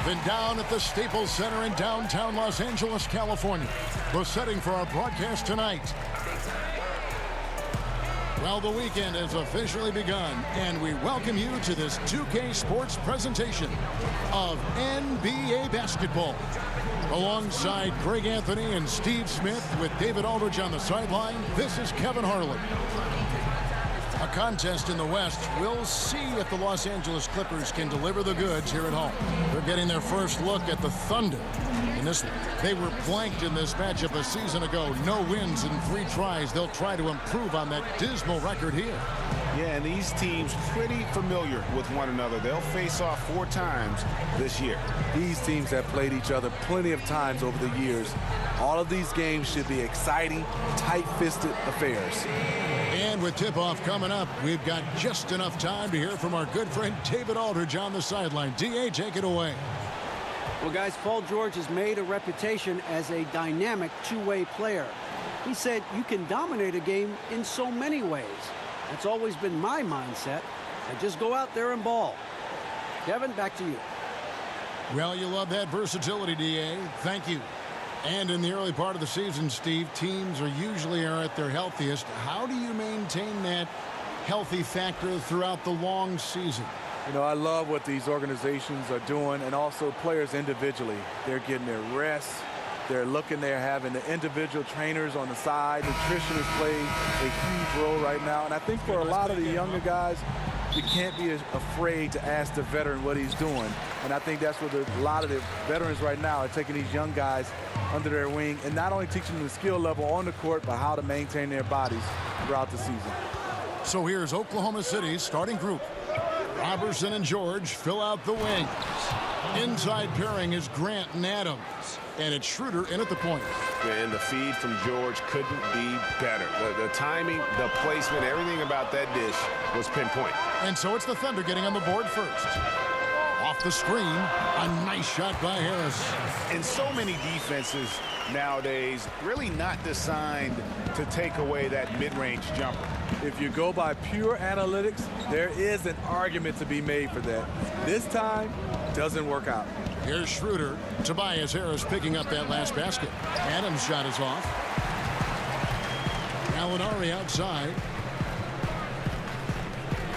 Been down at the Staples Center in downtown Los Angeles, California. The setting for our broadcast tonight. Well, the weekend has officially begun, and we welcome you to this 2K Sports presentation of NBA basketball. Alongside Greg Anthony and Steve Smith with David Aldridge on the sideline, this is Kevin Harlan. A contest in the West. We'll see if the Los Angeles Clippers can deliver the goods here at home. They're getting their first look at the Thunder. In this one, they were blanked in this matchup a season ago. No wins in 3 tries. They'll try to improve on that dismal record here. Yeah, and these teams pretty familiar with one another. They'll face off 4 times this year. These teams have played each other plenty of times over the years. All of these games should be exciting, tight-fisted affairs. And with tip-off coming up, we've got just enough time to hear from our good friend David Aldridge on the sideline. D.A., take it away. Well, guys, Paul George has made a reputation as a dynamic two-way player. He said you can dominate a game in so many ways. That's always been my mindset. I just go out there and ball. Kevin, back to you. Well, you love that versatility, D.A. Thank you. And in the early part of the season, Steve, teams are usually at their healthiest. How do you maintain that healthy factor throughout the long season? You know, I love what these organizations are doing, and also players individually. They're getting their rest. They're having the individual trainers on the side. Nutritionists play a huge role right now. And I think for a lot of the younger guys, you can't be afraid to ask the veteran what he's doing. And I think that's what a lot of the veterans right now are taking these young guys under their wing and not only teaching them the skill level on the court, but how to maintain their bodies throughout the season. So here's Oklahoma City's starting group. Robertson and George fill out the wings. Inside pairing is Grant and Adams. And it's Schroeder in at the point. And the feed from George couldn't be better. The timing, the placement, everything about that dish was pinpoint. And so it's the Thunder getting on the board first. Off the screen, a nice shot by Harris. And so many defenses nowadays really not designed to take away that mid-range jumper. If you go by pure analytics, there is an argument to be made for that. This time, doesn't work out. Here's Schroeder. Tobias Harris picking up that last basket. Adams' shot is off. Gallinari outside.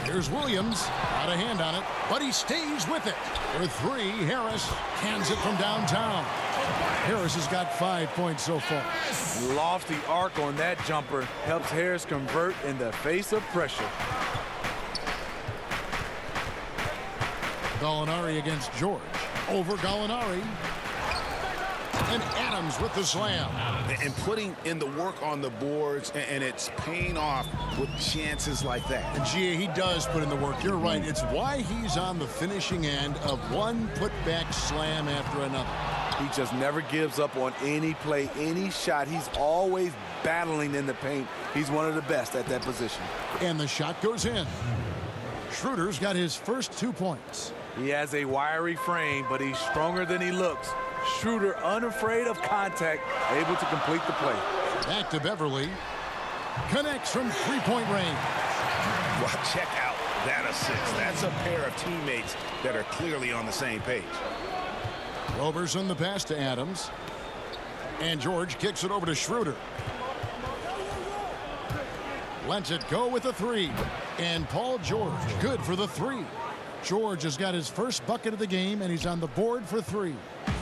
Here's Williams. Got a hand on it, but he stays with it. For 3, Harris hands it from downtown. Harris has got 5 points so far. Lofty arc on that jumper helps Harris convert in the face of pressure. Gallinari against George. Over Gallinari. And Adams with the slam. And putting in the work on the boards, and it's paying off with chances like that. And Gia, he does put in the work. You're right. It's why he's on the finishing end of one putback slam after another. He just never gives up on any play, any shot. He's always battling in the paint. He's one of the best at that position. And the shot goes in. Schroeder's got his first 2 points. He has a wiry frame, but he's stronger than he looks. Schroeder, unafraid of contact, able to complete the play. Back to Beverly. Connects from 3-point range. Well, check out that assist. That's a pair of teammates that are clearly on the same page. Roberson the pass to Adams. And George kicks it over to Schroeder. Lets it go with a 3. And Paul George, good for the 3. George has got his first bucket of the game, and he's on the board for 3.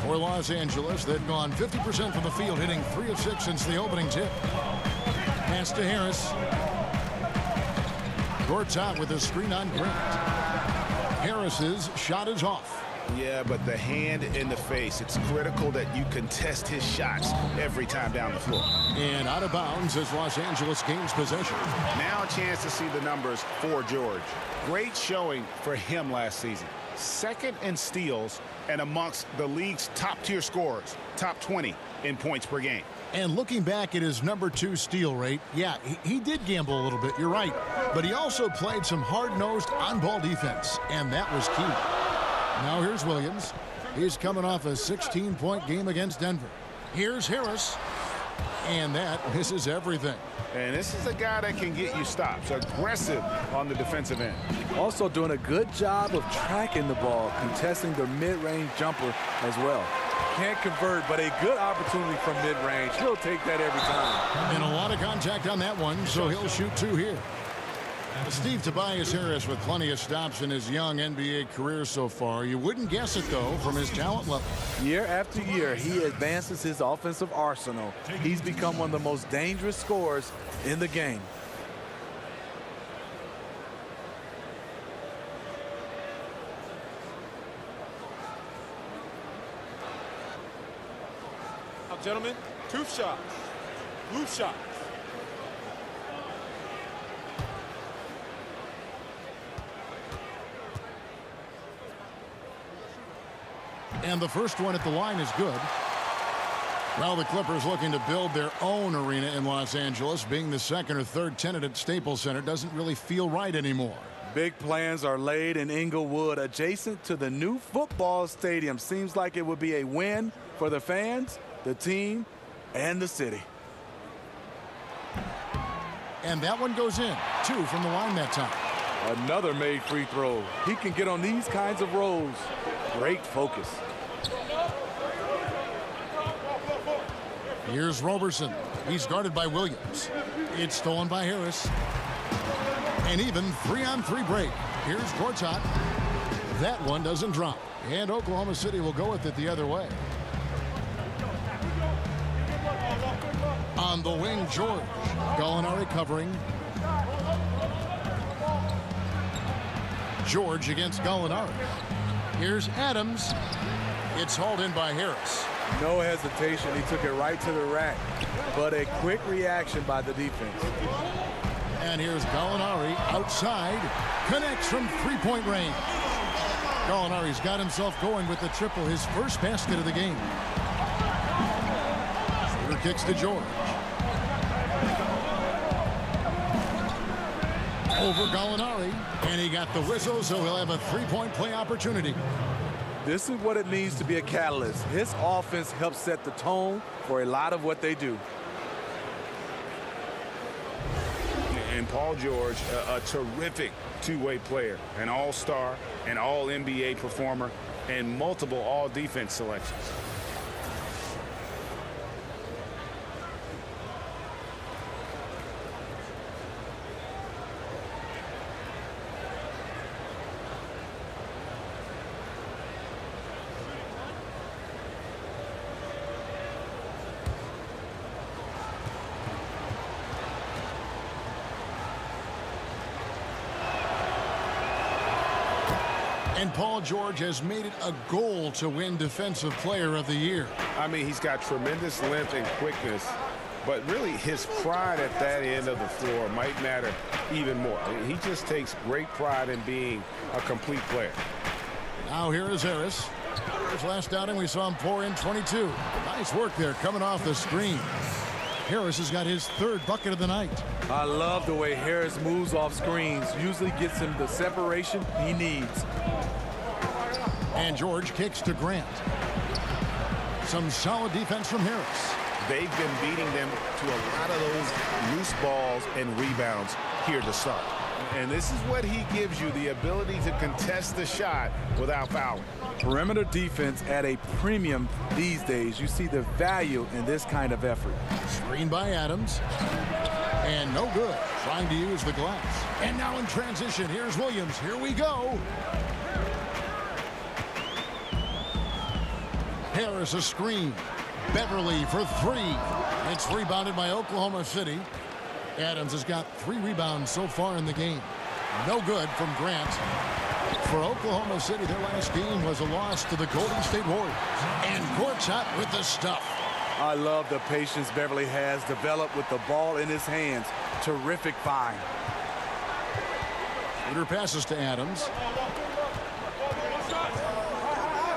For Los Angeles, they've gone 50% from the field, hitting 3 of 6 since the opening tip. Pass to Harris. Court's out with a screen on Grant. Harris's shot is off. Yeah, but the hand in the face, it's critical that you contest his shots every time down the floor. And out of bounds as Los Angeles gains possession. Now a chance to see the numbers for George. Great showing for him last season. 2nd in steals and amongst the league's top-tier scorers, top 20 in points per game. And looking back at his #2 steal rate, yeah, he did gamble a little bit, you're right. But he also played some hard-nosed on-ball defense, and that was key. Now here's Williams. He's coming off a 16-point game against Denver. Here's Harris. And that misses everything. And this is a guy that can get you stops. Aggressive on the defensive end. Also doing a good job of tracking the ball, contesting the mid-range jumper as well. Can't convert, but a good opportunity from mid-range. He'll take that every time. And a lot of contact on that one, so he'll shoot 2 here. Steve Tobias Harris with plenty of stops in his young NBA career so far. You wouldn't guess it, though, from his talent level. Year after year, he advances his offensive arsenal. He's become one of the most dangerous scorers in the game. Now, gentlemen, 2 shots. Blue shots. And the first one at the line is good. Well, the Clippers looking to build their own arena in Los Angeles. Being the second or third tenant at Staples Center doesn't really feel right anymore. Big plans are laid in Inglewood, adjacent to the new football stadium. Seems like it would be a win for the fans, the team, and the city. And that one goes in. 2 from the line that time. Another made free throw. He can get on these kinds of rolls. Great focus. Here's Roberson. He's guarded by Williams. It's stolen by Harris. And even 3-on-3 break. Here's Gortat. That one doesn't drop. And Oklahoma City will go with it the other way. On the wing, George. Gallinari covering. George against Gallinari. Here's Adams. It's hauled in by Harris. No hesitation. He took it right to the rack. But a quick reaction by the defense. And here's Gallinari outside. Connects from 3-point range. Gallinari's got himself going with the triple, his first basket of the game. Shooter kicks to George. Over Gallinari. And he got the whistle, so he'll have a 3-point play opportunity. This is what it means to be a catalyst. His offense helps set the tone for a lot of what they do. And Paul George, a terrific 2-way player, an all-star, an all-NBA performer, and multiple all-defense selections. And Paul George has made it a goal to win Defensive Player of the Year. I mean, he's got tremendous length and quickness, but really his pride at that end of the floor might matter even more. He just takes great pride in being a complete player. Now here is Harris. His last outing we saw him pour in 22. Nice work there coming off the screen. Harris has got his 3rd bucket of the night. I love the way Harris moves off screens. Usually gets him the separation he needs. And George kicks to Grant. Some solid defense from Harris. They've been beating them to a lot of those loose balls and rebounds here to start. And this is what he gives you, the ability to contest the shot without fouling. Perimeter defense at a premium these days. You see the value in this kind of effort. Screen by Adams. And no good. Trying to use the glass. And now in transition, here's Williams. Here we go. Harris a screen. Beverly for 3. It's rebounded by Oklahoma City. Adams has got 3 rebounds so far in the game. No good from Grant. For Oklahoma City, their last game was a loss to the Golden State Warriors. And Gortat with the stuff. I love the patience Beverly has developed with the ball in his hands. Terrific find. Shooter passes to Adams.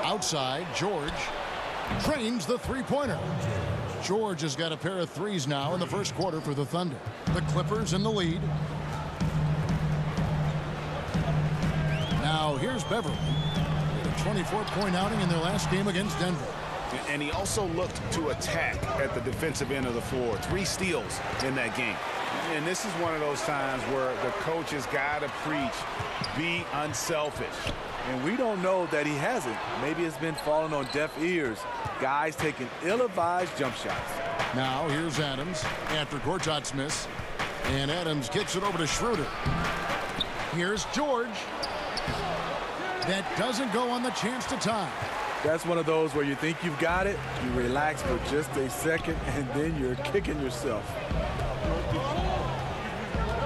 Outside, George trains the 3-pointer. George has got a pair of 3s now in the first quarter for the Thunder. The Clippers in the lead. Now here's Beverly. A 24-point outing in their last game against Denver. And he also looked to attack at the defensive end of the floor. 3 steals in that game. And this is one of those times where the coach has got to preach, be unselfish. And we don't know that he hasn't. Maybe it's been falling on deaf ears. Guys taking ill-advised jump shots. Now here's Adams after Gortat's miss. And Adams kicks it over to Schroeder. Here's George. That doesn't go on the chance to tie. That's one of those where you think you've got it, you relax for just a second, and then you're kicking yourself.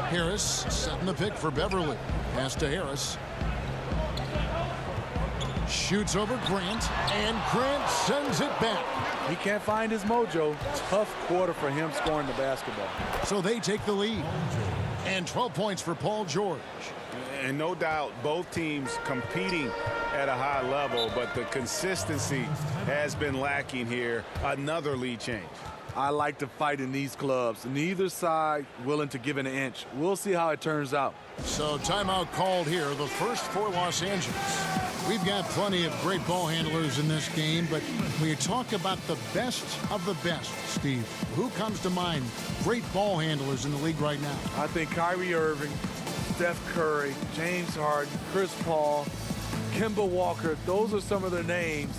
Harris setting the pick for Beverly. Pass to Harris. Shoots over Grant, and Grant sends it back. He can't find his mojo. Tough quarter for him scoring the basketball. So they take the lead. And 12 points for Paul George. And no doubt both teams competing at a high level, but the consistency has been lacking here. Another lead change. I like to fight in these clubs. Neither side willing to give an inch. We'll see how it turns out. So timeout called here, the first for Los Angeles. We've got plenty of great ball handlers in this game, but when you talk about the best of the best, Steve, who comes to mind? Great ball handlers in the league right now. I think Kyrie Irving, Steph Curry, James Harden, Chris Paul, Kemba Walker, those are some of the names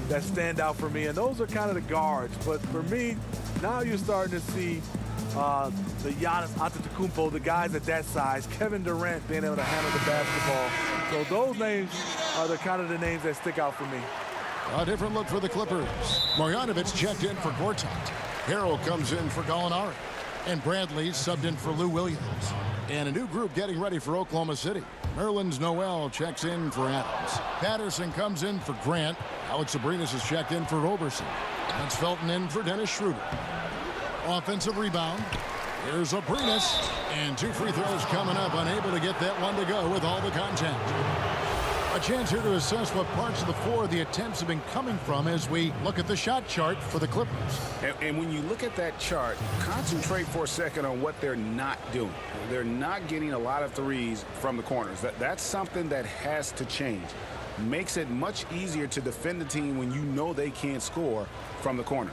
that stand out for me, and those are kind of the guards. But for me, now you're starting to see the Giannis Antetokounmpo, the guys at that size, Kevin Durant being able to handle the basketball. So those names are the kind of the names that stick out for me. A different look for the Clippers. Marjanovic checked in for Gortat. Harrell comes in for Gallinari. And Bradley subbed in for Lou Williams. And a new group getting ready for Oklahoma City. Merlins Noel checks in for Adams. Patterson comes in for Grant. Alex Abrinas has checked in for Roberson. That's Felton in for Dennis Schroeder. Offensive rebound. Here's Abrinas. And 2 free throws coming up. Unable to get that one to go with all the contact. A chance here to assess what parts of the floor the attempts have been coming from as we look at the shot chart for the Clippers. And when you look at that chart, concentrate for a second on what they're not doing. They're not getting a lot of threes from the corners. That's something that has to change. Makes it much easier to defend the team when you know they can't score from the corner.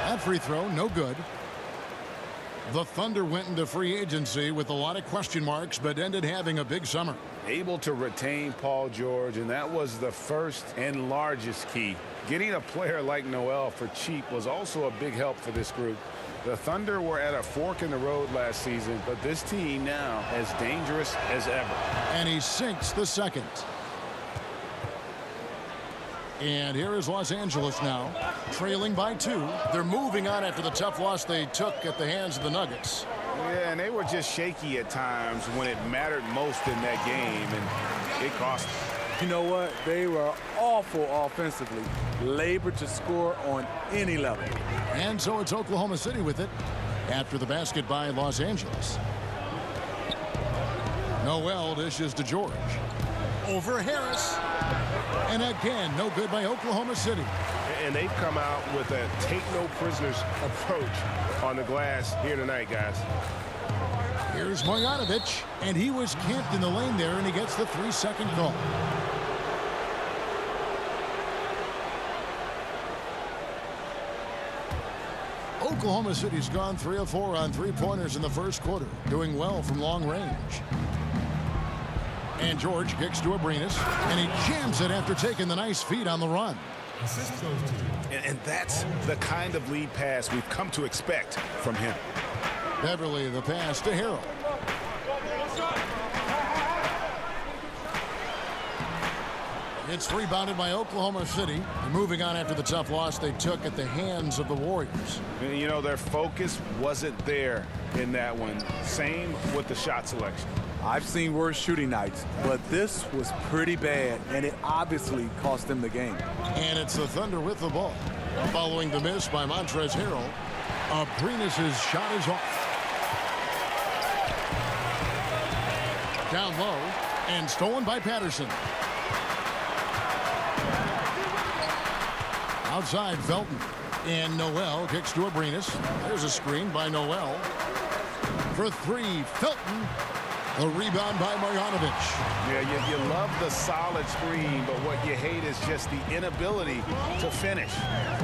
That free throw, no good. The Thunder went into free agency with a lot of question marks, but ended having a big summer. Able to retain Paul George, and that was the first and largest key. Getting a player like Noel for cheap was also a big help for this group. The Thunder were at a fork in the road last season, but this team now as dangerous as ever. And he sinks the second. And here is Los Angeles now, trailing by 2. They're moving on after the tough loss they took at the hands of the Nuggets. Yeah, and they were just shaky at times when it mattered most in that game, and it cost them. You know what? They were awful offensively. Labored to score on any level. And so it's Oklahoma City with it after the basket by Los Angeles. Noel dishes to George. Over Harris. And again, no good by Oklahoma City. And they've come out with a take-no-prisoners approach on the glass here tonight, guys. Here's Marjanovic, and he was camped in the lane there, and he gets the 3-second call. Oklahoma City's gone 3 of 4 on three-pointers in the first quarter, doing well from long range. And George kicks to Abrinas, and he jams it after taking the nice feed on the run. And that's the kind of lead pass we've come to expect from him. Beverly, the pass to Harrell. It's rebounded by Oklahoma City. And moving on after the tough loss they took at the hands of the Warriors. And, you know, their focus wasn't there in that one. Same with the shot selection. I've seen worse shooting nights, but this was pretty bad, and it obviously cost them the game. And it's the Thunder with the ball. Following the miss by Montrezl Harrell, Abrinas' shot is off. Down low, and stolen by Patterson. Outside, Felton. And Noel kicks to Abrinas. There's a screen by Noel. For 3, Felton. A rebound by Marjanovic. Yeah, you love the solid screen, but what you hate is just the inability to finish.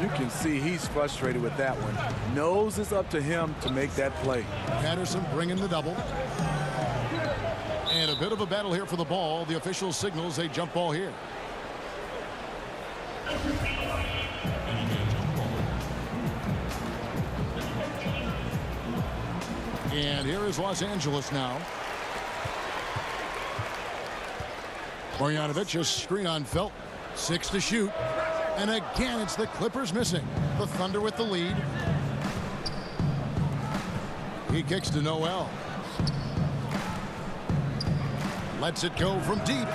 You can see he's frustrated with that one. Knows it's up to him to make that play. Patterson bringing the double. And a bit of a battle here for the ball. The official signals a jump ball here. And here is Los Angeles now. Marjanovic, a screen on Felt. 6 to shoot. And again, it's the Clippers missing. The Thunder with the lead. He kicks to Noel. Lets it go from deep.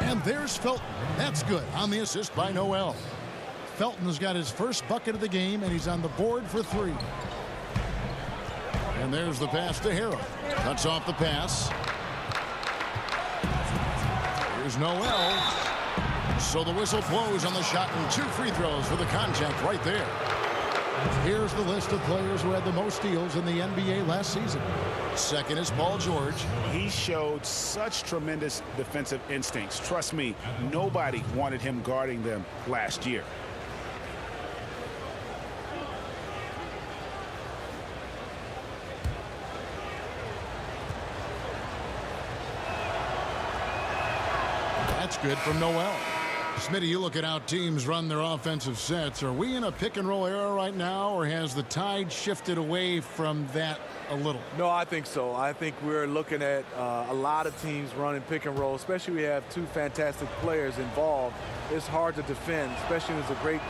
And there's Felton. That's good on the assist by Noel. Felton has got his first bucket of the game, and he's on the board for 3. And there's the pass to Harrell. Cuts off the pass. Here's Noel. So the whistle blows on the shot, and 2 free throws for the contact right there. Here's the list of players who had the most steals in the NBA last season. Second is Paul George. He showed such tremendous defensive instincts. Trust me, nobody wanted him guarding them last year. That's good from Noel. Smitty, you look at how teams run their offensive sets. Are we in a pick-and-roll era right now, or has the tide shifted away from that a little? No, I think so. I think we're looking at a lot of teams running pick and roll, especially we have 2 fantastic players involved. It's hard to defend, especially when there's a great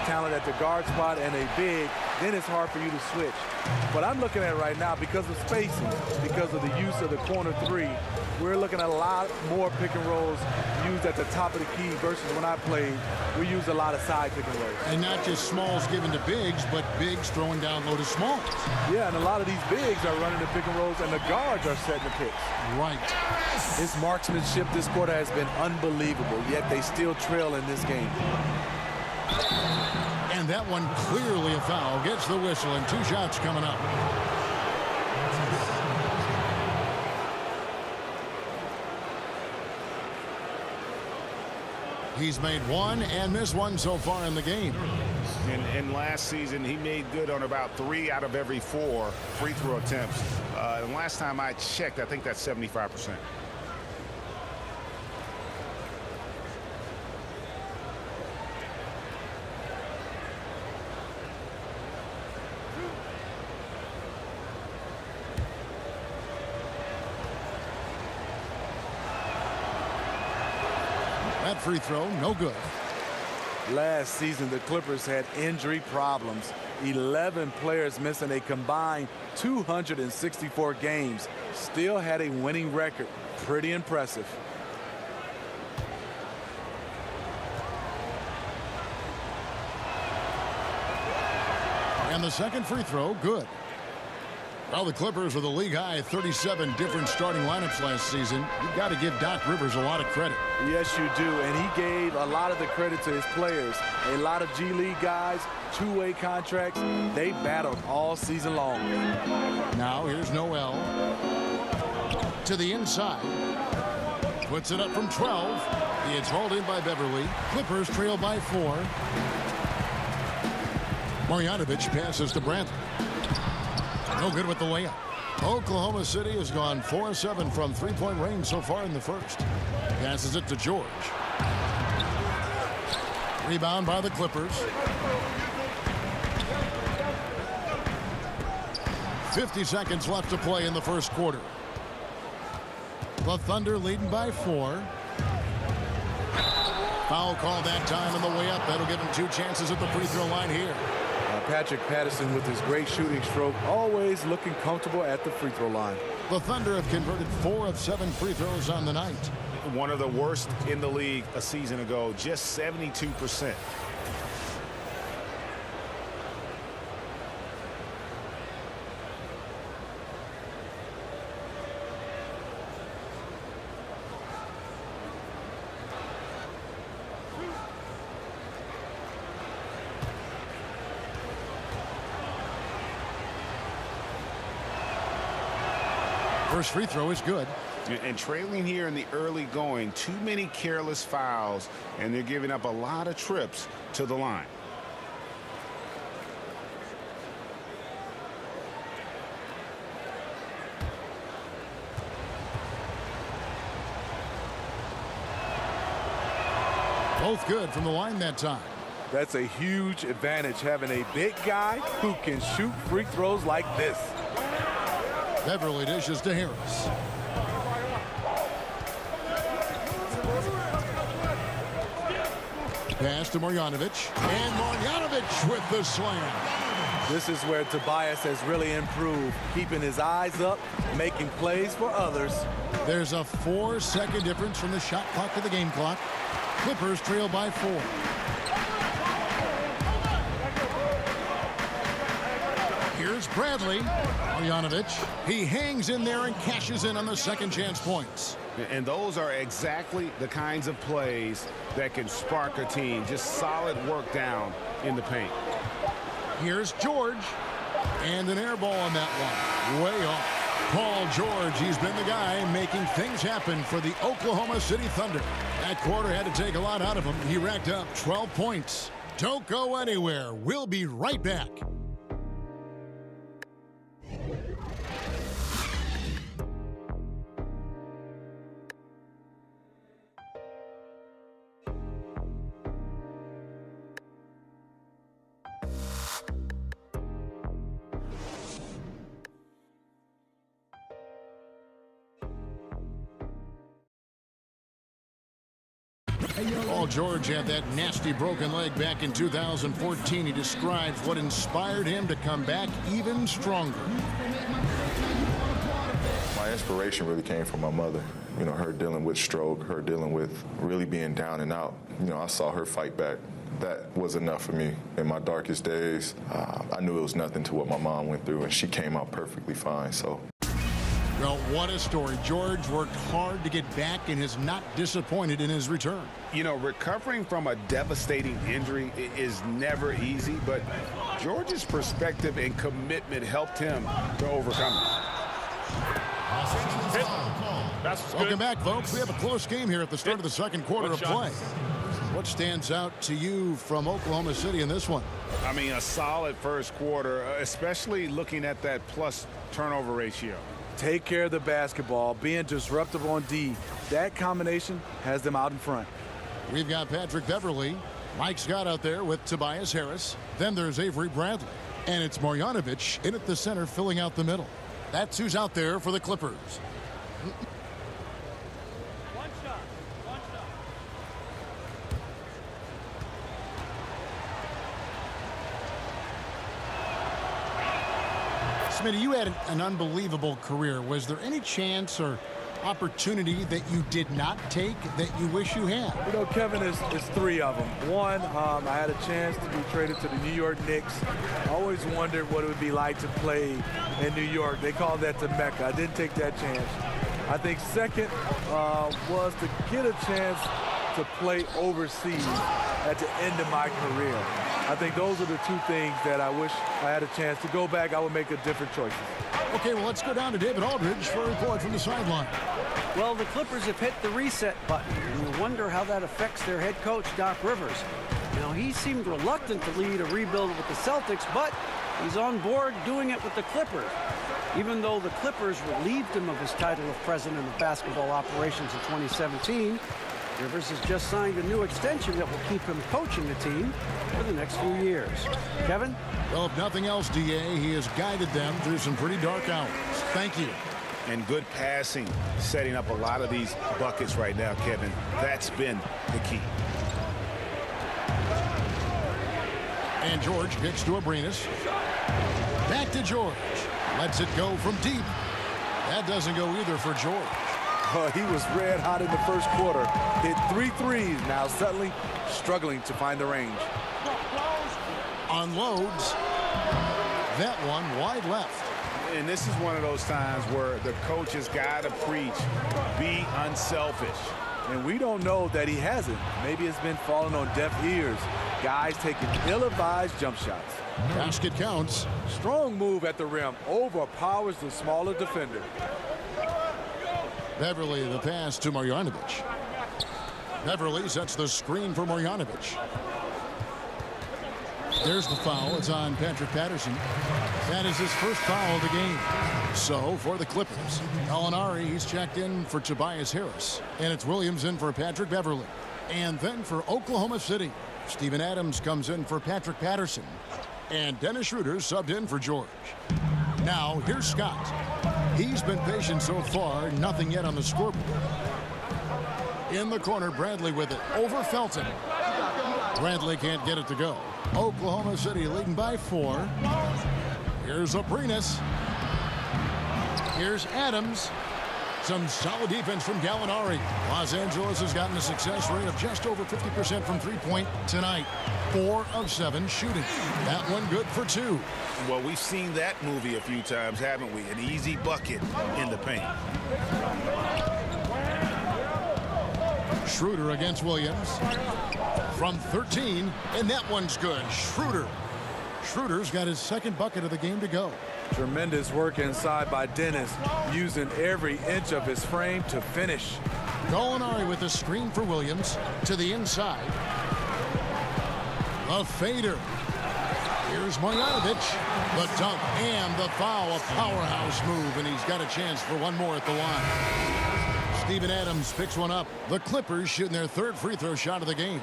talent at the guard spot and a big. Then it's hard for you to switch. But I'm looking at right now, because of spacing, because of the use of the corner 3, we're looking at a lot more pick and rolls used at the top of the key versus when I played, we used a lot of side pick and rolls. And not just smalls given to bigs, but bigs throwing down low to smalls. Yeah, and a lot of these bigs are running the pick and rolls, and the guards are setting the picks. Right. His marksmanship this quarter has been unbelievable, yet they still trail in this game. And that one clearly a foul. Gets the whistle, and 2 shots coming up. He's made 1 and missed 1 so far in the game. And last season, he made good on about 3 out of every 4 free throw attempts. And last time I checked, I think that's 75%. That free throw, no good. Last season, the Clippers had injury problems. 11 players missing a combined 264 games. Still had a winning record. Pretty impressive. And the second free throw, good. Well, the Clippers with a league-high 37 different starting lineups last season. You've got to give Doc Rivers a lot of credit. Yes, you do. And he gave a lot of the credit to his players. A lot of G League guys, 2-way contracts. They battled all season long. Now here's Noel. To the inside. Puts it up from 12. It's hauled in by Beverly. Clippers trail by 4. Marjanovic passes to Brantley. No good with the layup. Oklahoma City has gone 4-7 from 3-point range so far in the first. Passes it to George. Rebound by the Clippers. 50 seconds left to play in the first quarter. The Thunder leading by 4. Foul call that time on the way up. That'll give him 2 chances at the free throw line here. Patrick Patterson with his great shooting stroke, always looking comfortable at the free throw line. The Thunder have converted 4 of 7 free throws on the night. One of the worst in the league a season ago, just 72%. First free throw is good. And trailing here in the early going, too many careless fouls, and they're giving up a lot of trips to the line. Both good from the line that time. That's a huge advantage, having a big guy who can shoot free throws like this. Beverly dishes to Harris. Pass to Marjanovic. And Marjanovic with the slam. This is where Tobias has really improved, keeping his eyes up, making plays for others. There's a 4-second difference from the shot clock to the game clock. Clippers trail by 4. Here's Bradley. Marjanovic. He hangs in there and cashes in on the second chance points. And those are exactly the kinds of plays that can spark a team. Just solid work down in the paint. Here's George. And an air ball on that one. Way off. Paul George, he's been the guy making things happen for the Oklahoma City Thunder. That quarter had to take a lot out of him. He racked up 12 points. Don't go anywhere. We'll be right back. Paul George had that nasty broken leg back in 2014. He describes what inspired him to come back even stronger. My inspiration really came from my mother. You know, her dealing with stroke, her dealing with really being down and out. You know, I saw her fight back. That was enough for me. In my darkest days, I knew it was nothing to what my mom went through, and she came out perfectly fine. So. Well, what a story. George worked hard to get back and is not disappointed in his return. You know, recovering from a devastating injury is never easy, but George's perspective and commitment helped him to overcome it. Welcome back, folks. We have a close game here at the start of the second quarter of play. What stands out to you from Oklahoma City in this one? I mean, a solid first quarter, especially looking at that plus turnover ratio. Take care of the basketball, being disruptive on D. That combination has them out in front. We've got Patrick Beverly. Mike Scott out there with Tobias Harris. Then there's Avery Bradley. And it's Marjanovic in at the center, filling out the middle. That's who's out there for the Clippers. Smitty, you had an unbelievable career. Was there any chance or opportunity that you did not take that you wish you had? You know, Kevin, it's three of them. One, I had a chance to be traded to the New York Knicks. I always wondered what it would be like to play in New York. They call that the Mecca. I didn't take that chance. I think second was to get a chance to play overseas at the end of my career. I think those are the two things that I wish I had a chance to go back. I would make a different choice. Okay, well, let's go down to David Aldridge for a report from the sideline. Well, the Clippers have hit the reset button, and you wonder how that affects their head coach, Doc Rivers. Now, he seemed reluctant to lead a rebuild with the Celtics, but he's on board doing it with the Clippers. Even though the Clippers relieved him of his title of president of basketball operations in 2017, Rivers has just signed a new extension that will keep him coaching the team for the next few years. Kevin? Well, if nothing else, DA, he has guided them through some pretty dark hours. Thank you. And good passing, setting up a lot of these buckets right now, Kevin. That's been the key. And George kicks to Abrinas. Back to George. Lets it go from deep. That doesn't go either for George. He was red hot in the first quarter. Hit 3 threes. Now suddenly struggling to find the range. Unloads. That one wide left. And this is one of those times where the coach has got to preach, be unselfish. And we don't know that he hasn't. Maybe it's been falling on deaf ears. Guys taking ill-advised jump shots. Basket counts. Strong move at the rim. Overpowers the smaller defender. Beverly the pass to Marjanovic. Beverly sets the screen for Marjanovic. There's the foul. It's on Patrick Patterson. That is his first foul of the game. So for the Clippers, Gallinari, he's checked in for Tobias Harris. And it's Williams in for Patrick Beverly. And then for Oklahoma City, Steven Adams comes in for Patrick Patterson. And Dennis Schroeder subbed in for George. Now here's Scott. He's been patient so far. Nothing yet on the scoreboard. In the corner, Bradley with it. Over Felton. Bradley can't get it to go. Oklahoma City leading by 4. Here's Aprinas. Here's Adams. Some solid defense from Gallinari. Los Angeles has gotten a success rate of just over 50% from three-point tonight. 4 of 7 shooting. That one good for 2. Well, we've seen that movie a few times, haven't we? An easy bucket in the paint. Schroeder against Williams. From 13, and that one's good. Schroeder's got his second bucket of the game to go. Tremendous work inside by Dennis, using every inch of his frame to finish. Gallinari with the screen for Williams to the inside. A fader. Here's Marjanovic. The dunk and the foul. A powerhouse move, and he's got a chance for one more at the line. Steven Adams picks one up. The Clippers shooting their third free throw shot of the game.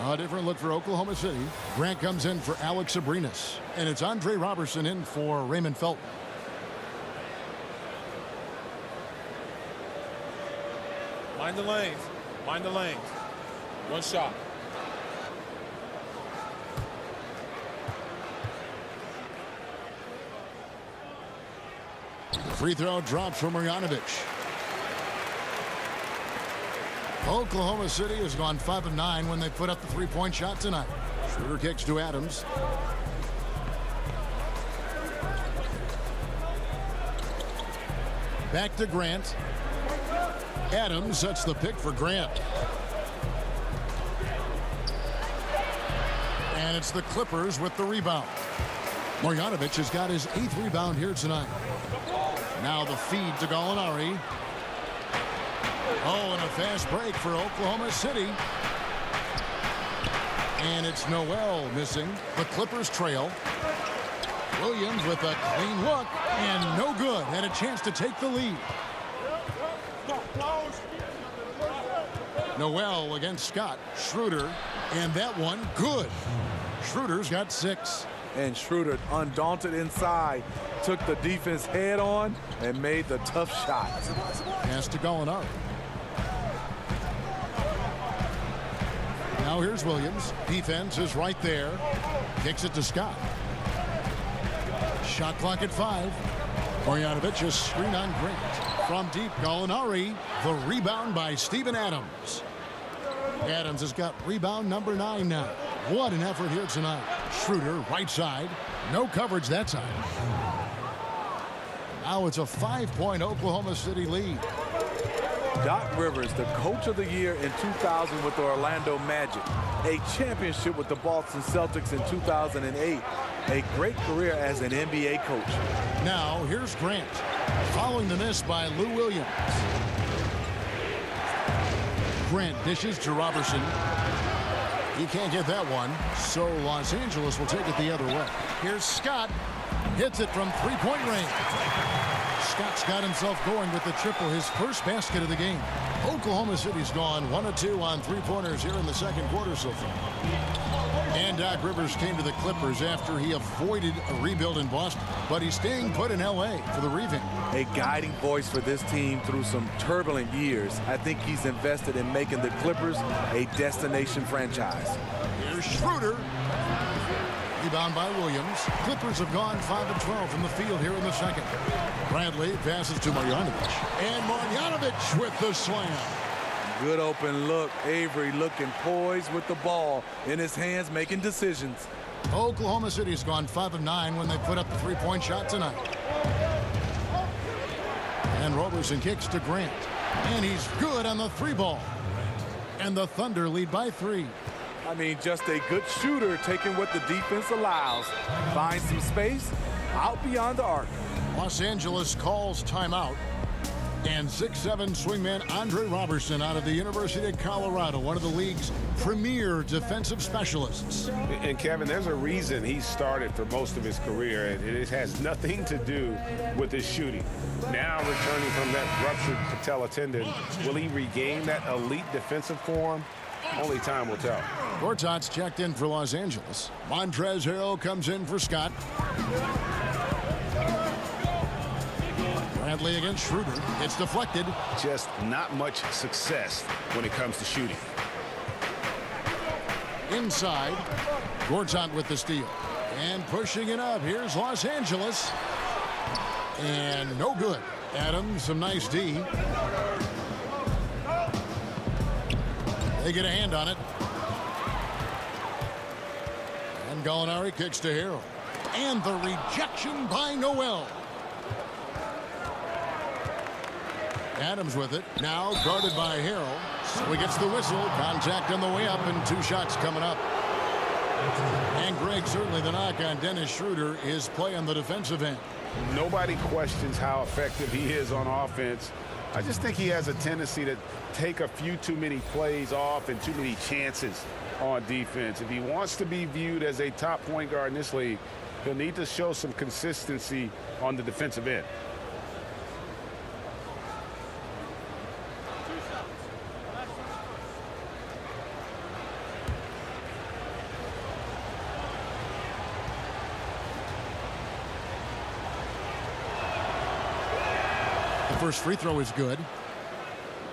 A different look for Oklahoma City. Grant comes in for Alex Abrinas. And it's Andre Robertson in for Raymond Felton. Mind the lanes. Mind the lanes. One shot. Free throw drops for Marjanovic. Oklahoma City has gone 5 of 9 when they put up the three-point shot tonight. Schroeder kicks to Adams. Back to Grant. Adams sets the pick for Grant. And it's the Clippers with the rebound. Marjanovic has got his 8th rebound here tonight. Now the feed to Gallinari. Oh, and a fast break for Oklahoma City. And it's Noel missing. The Clippers trail. Williams with a clean look and no good. Had a chance to take the lead. Noel against Scott. Schroeder, and that one good. Schroeder's got 6. And Schroeder, undaunted inside, took the defense head on and made the tough shot. Pass to Gallinari. Now here's Williams. Defense is right there. Kicks it to Scott. Shot clock at 5. Marjanovic a screen on Grant. From deep, Gallinari. The rebound by Steven Adams. Adams has got rebound number 9 now. What an effort here tonight. Schroeder, right side. No coverage that time. Now it's a 5-point Oklahoma City lead. Doc Rivers, the coach of the year in 2000 with the Orlando Magic. A championship with the Boston Celtics in 2008. A great career as an NBA coach. Now here's Grant. Following the miss by Lou Williams. Grant dishes to Robertson. He can't get that one, so Los Angeles will take it the other way. Here's Scott. Hits it from three-point range. Scott's got himself going with the triple, his first basket of the game. Oklahoma City's gone 1 of 2 on three-pointers here in the second quarter so far. And Doc Rivers came to the Clippers after he avoided a rebuild in Boston, but he's staying put in L.A. for the revamp. A guiding voice for this team through some turbulent years. I think he's invested in making the Clippers a destination franchise. Here's Schroeder. Rebound by Williams. Clippers have gone 5 of 12 from the field here in the second. Bradley passes to Marjanovic. And Marjanovic with the slam. Good open look. Avery looking poised with the ball in his hands, making decisions. Oklahoma City's gone 5 of 9 when they put up the three-point shot tonight. And Robertson kicks to Grant. And he's good on the 3-ball. And the Thunder lead by 3. I mean, just a good shooter taking what the defense allows. Finds some space out beyond the arc. Los Angeles calls timeout. And 6'7" swingman Andre Robertson out of the University of Colorado, one of the league's premier defensive specialists. And Kevin, there's a reason he started for most of his career, and it has nothing to do with his shooting. Now returning from that ruptured patella tendon, will he regain that elite defensive form? Only time will tell. Gortat's checked in for Los Angeles. Montrezl Harrell comes in for Scott. Bradley against Schroeder. It's deflected. Just not much success when it comes to shooting. Inside. Gortat with the steal. And pushing it up. Here's Los Angeles. And no good. Adams, some nice D. They get a hand on it. And Gallinari kicks to Harrell. And the rejection by Noel. Adams with it. Now guarded by Harrell. So he gets the whistle. Contact on the way up and 2 shots coming up. And Greg, certainly the knock on Dennis Schroeder is play on the defensive end. Nobody questions how effective he is on offense. I just think he has a tendency to take a few too many plays off and too many chances on defense. If he wants to be viewed as a top point guard in this league, he'll need to show some consistency on the defensive end. First free throw is good.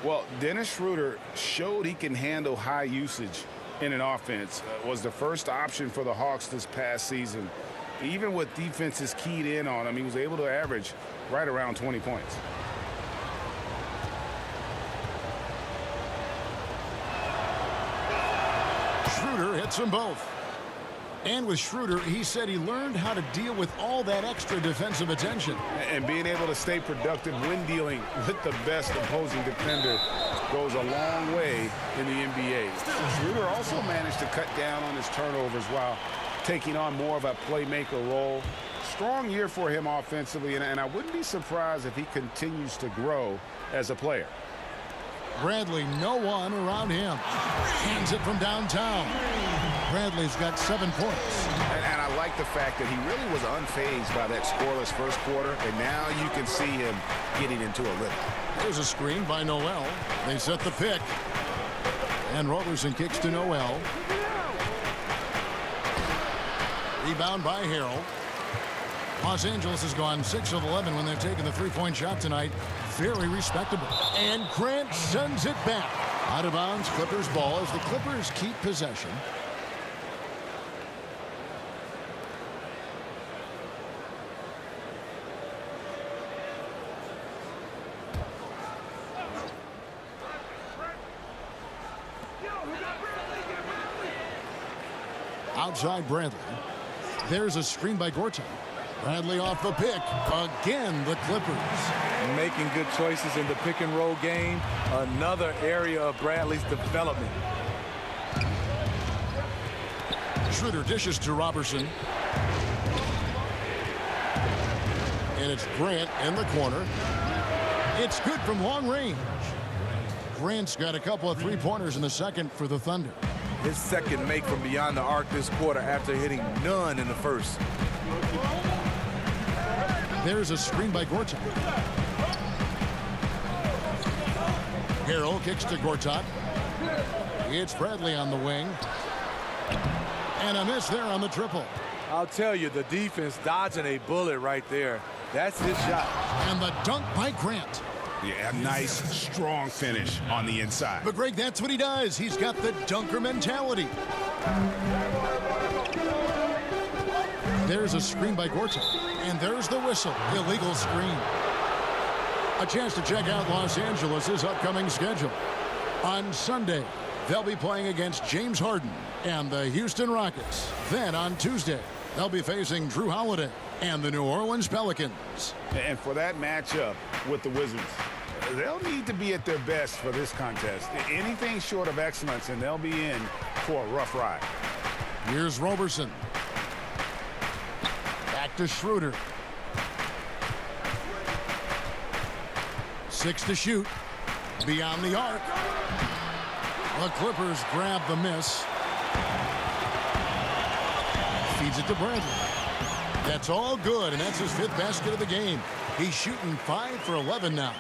Well, Dennis Schroeder showed he can handle high usage in an offense. Was the first option for the Hawks this past season. Even with defenses keyed in on him, he was able to average right around 20 points. Schroeder hits them both. And with Schroeder, he said he learned how to deal with all that extra defensive attention. And being able to stay productive when dealing with the best opposing defender goes a long way in the NBA. Schroeder also managed to cut down on his turnovers while taking on more of a playmaker role. Strong year for him offensively, and I wouldn't be surprised if he continues to grow as a player. Bradley, no one around him. Hands it from downtown. Bradley's got 7 points. And I like the fact that he really was unfazed by that scoreless first quarter, and now you can see him getting into a rhythm. There's a screen by Noel. They set the pick. And Robertson kicks to Noel. Rebound by Harrell. Los Angeles has gone 6 of 11 when they're taking the three-point shot tonight. Very respectable. And Grant sends it back. Out of bounds, Clippers ball as the Clippers keep possession. Outside Bradley. There's a screen by Gortat. Bradley off the pick. Again, the Clippers. Making good choices in the pick and roll game. Another area of Bradley's development. Schroeder dishes to Robertson. And it's Grant in the corner. It's good from long range. Grant's got a couple of three-pointers in the second for the Thunder. His second make from beyond the arc this quarter after hitting none in the first. There's a screen by Gortat. Harrell kicks to Gortat. It's Bradley on the wing. And a miss there on the triple. I'll tell you, the defense dodging a bullet right there. That's his shot. And the dunk by Grant. Yeah, nice, strong finish on the inside. But Greg, that's what he does. He's got the dunker mentality. There's a screen by Gortat. And there's the whistle. Illegal screen. A chance to check out Los Angeles' upcoming schedule. On Sunday, they'll be playing against James Harden and the Houston Rockets. Then on Tuesday, they'll be facing Drew Holiday and the New Orleans Pelicans. And for that matchup with the Wizards, they'll need to be at their best for this contest. Anything short of excellence, and they'll be in for a rough ride. Here's Robertson. Back to Schroeder. 6 to shoot. Beyond the arc. The Clippers grab the miss. Feeds it to Bradley. That's all good, and that's his 5th basket of the game. He's shooting 5 for 11 now.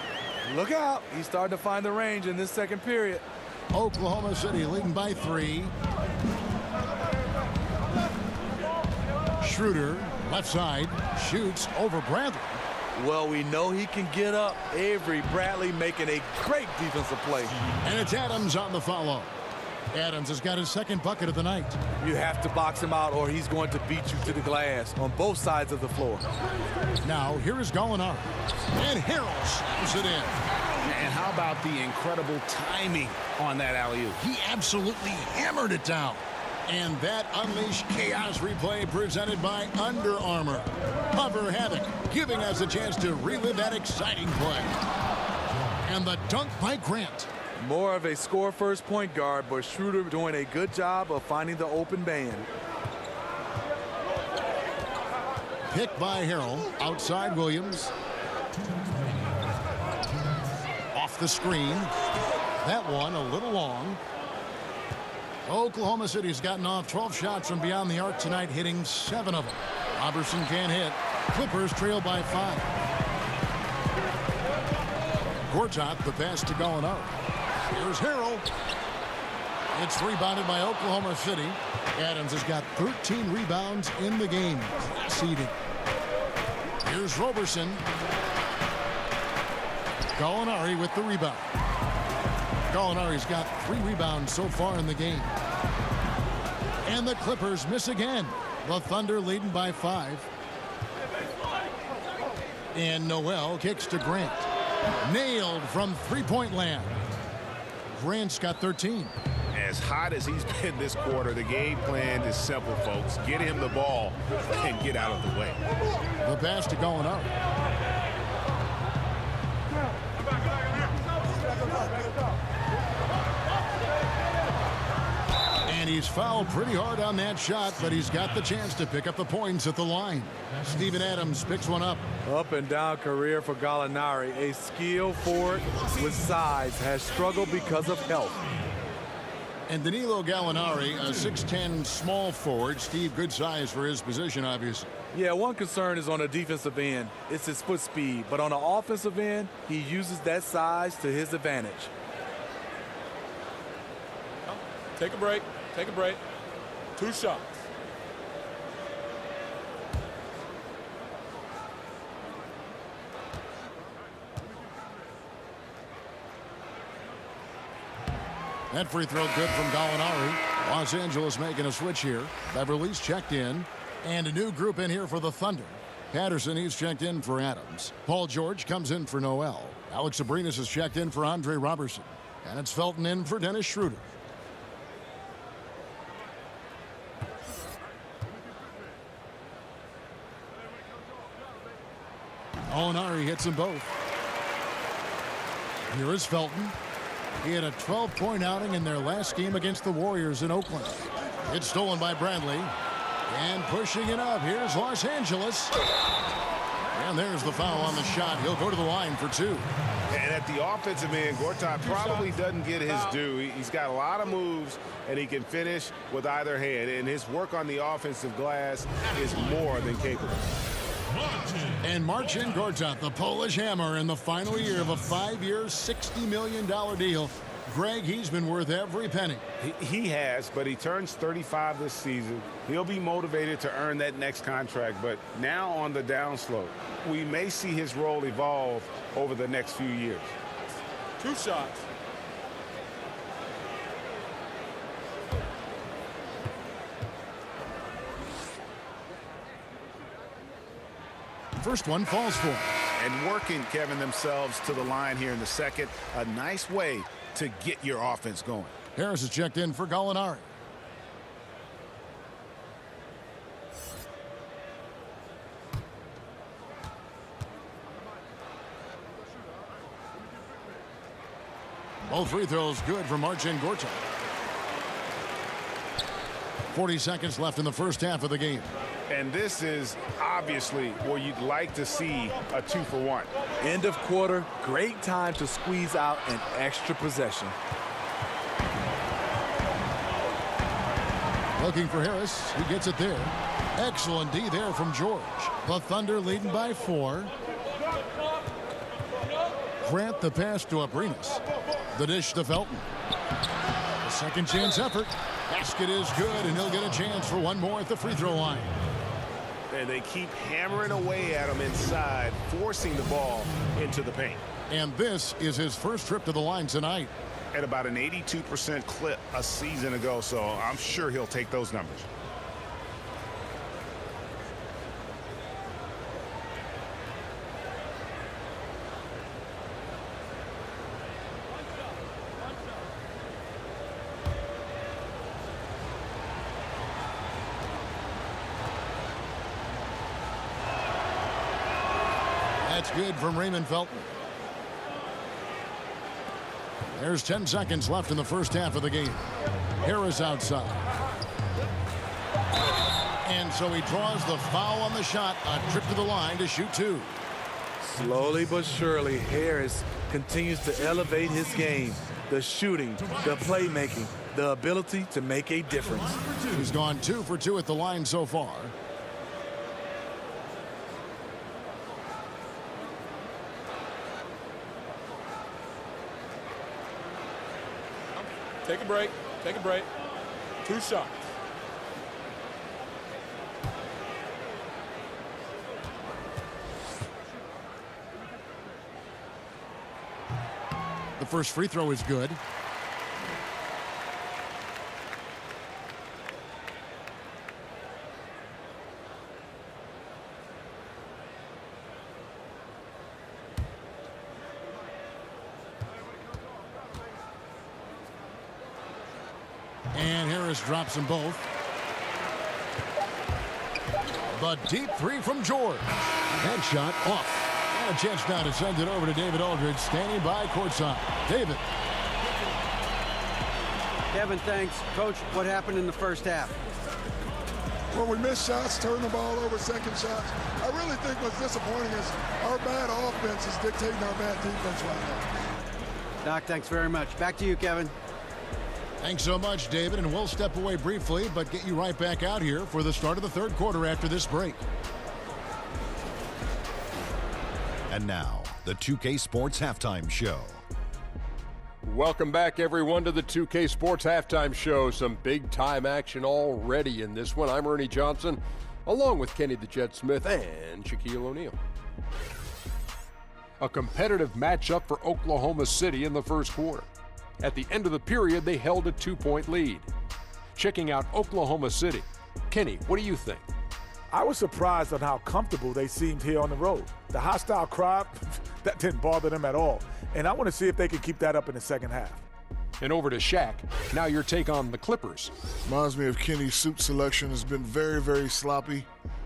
Look out. He's starting to find the range in this second period. Oklahoma City leading by 3. Schroeder, left side, shoots over Bradley. Well, we know he can get up. Avery Bradley making a great defensive play. And it's Adams on the follow. Adams has got his 2nd bucket of the night. You have to box him out or he's going to beat you to the glass on both sides of the floor. Now, here is Gallinari. And Harrell slams it in. And how about the incredible timing on that alley-oop? He absolutely hammered it down. And that unleashed chaos replay presented by Under Armour. Hover Havoc, giving us a chance to relive that exciting play. And the dunk by Grant. More of a score-first point guard, but Schroeder doing a good job of finding the open man. Pick by Harrell. Outside Williams. Off the screen. That one a little long. Oklahoma City's gotten off 12 shots from beyond the arc tonight, hitting 7 of them. Robertson can't hit. Clippers trail by 5. Gortat, the pass to Gallinari. Here's Harrell. It's rebounded by Oklahoma City. Adams has got 13 rebounds in the game. Class eating. Here's Robertson. Gallinari with the rebound. Gallinari's got 3 rebounds so far in the game. And the Clippers miss again. The Thunder leading by 5. And Noel kicks to Grant. Nailed from 3-point land. Grant's got 13. As hot as he's been this quarter, the game plan is simple, folks. Get him the ball and get out of the way. The pass to Gallinari. And he's fouled pretty hard on that shot, but he's got the chance to pick up the points at the line. Steven Adams picks one up. Up and down career for Gallinari. A skilled forward with size, has struggled because of health. And Danilo Gallinari, a 6'10 small forward. Steve, good size for his position, obviously. Yeah, one concern is on the defensive end. It's his foot speed. But on the offensive end, he uses that size to his advantage. Take a break. Take a break. 2 shots. That free throw good from Gallinari. Los Angeles making a switch here. Beverly's checked in. And a new group in here for the Thunder. Patterson, he's checked in for Adams. Paul George comes in for Noel. Alex Abrinas is checked in for Andre Robertson. And it's Felton in for Dennis Schroeder. Gallinari hits them both. Here is Felton. He had a 12-point outing in their last game against the Warriors in Oakland. It's stolen by Bradley. And pushing it up. Here's Los Angeles. And there's the foul on the shot. He'll go to the line for 2. And at the offensive end, Gortat probably doesn't get his due. He's got a lot of moves, and he can finish with either hand. And his work on the offensive glass is more than capable. And Marcin Gortat, the Polish hammer, in the final year of a 5-year, $60 million deal. Greg, he's been worth every penny. He has, but he turns 35 this season. He'll be motivated to earn that next contract, but now on the downslope. We may see his role evolve over the next few years. 2 shots. First one falls for him. And working, Kevin, themselves to the line here in the second. A nice way to get your offense going. Harris is checked in for Gallinari. Both free throws good for Marcin Gortat. 40 seconds left in the first half of the game. And this is obviously where you'd like to see a 2-for-1. End of quarter, great time to squeeze out an extra possession. Looking for Harris. He gets it there. Excellent D there from George. The Thunder leading by 4. Grant the pass to Abrinas. The dish to Felton. A second chance effort. Basket is good, and he'll get a chance for one more at the free throw line. And they keep hammering away at him inside, forcing the ball into the paint. And this is his first trip to the line tonight. At about an 82% clip a season ago, so I'm sure he'll take those numbers. That's good from Raymond Felton. There's 10 seconds left in the first half of the game. Harris outside. And so he draws the foul on the shot. A trip to the line to shoot 2. Slowly but surely, Harris continues to elevate his game. The shooting, the playmaking, the ability to make a difference. He's gone 2 for 2 at the line so far. Take a break. Take a break. 2 shots. The first free throw is good. And Harris drops them both. The deep 3 from George. That shot off. And a chance now to send it over to David Aldridge, standing by courtside. David. Kevin, thanks. Coach, what happened in the first half? Well, we missed shots, turned the ball over, second shots. I really think what's disappointing is our bad offense is dictating our bad defense right now. Doc, thanks very much. Back to you, Kevin. Thanks so much, David, and we'll step away briefly, but get you right back out here for the start of the third quarter after this break. And now, the 2K Sports Halftime Show. Welcome back, everyone, to the 2K Sports Halftime Show. Some big-time action already in this one. I'm Ernie Johnson, along with Kenny the Jet Smith and Shaquille O'Neal. A competitive matchup for Oklahoma City in the first quarter. At the end of the period, they held a 2-point lead. Checking out Oklahoma City. Kenny, what do you think? I was surprised on how comfortable they seemed here on the road. The hostile crowd, that didn't bother them at all. And I want to see if they can keep that up in the second half. And over to Shaq. Now your take on the Clippers. Reminds me of Kenny's suit selection. Has been very, very sloppy.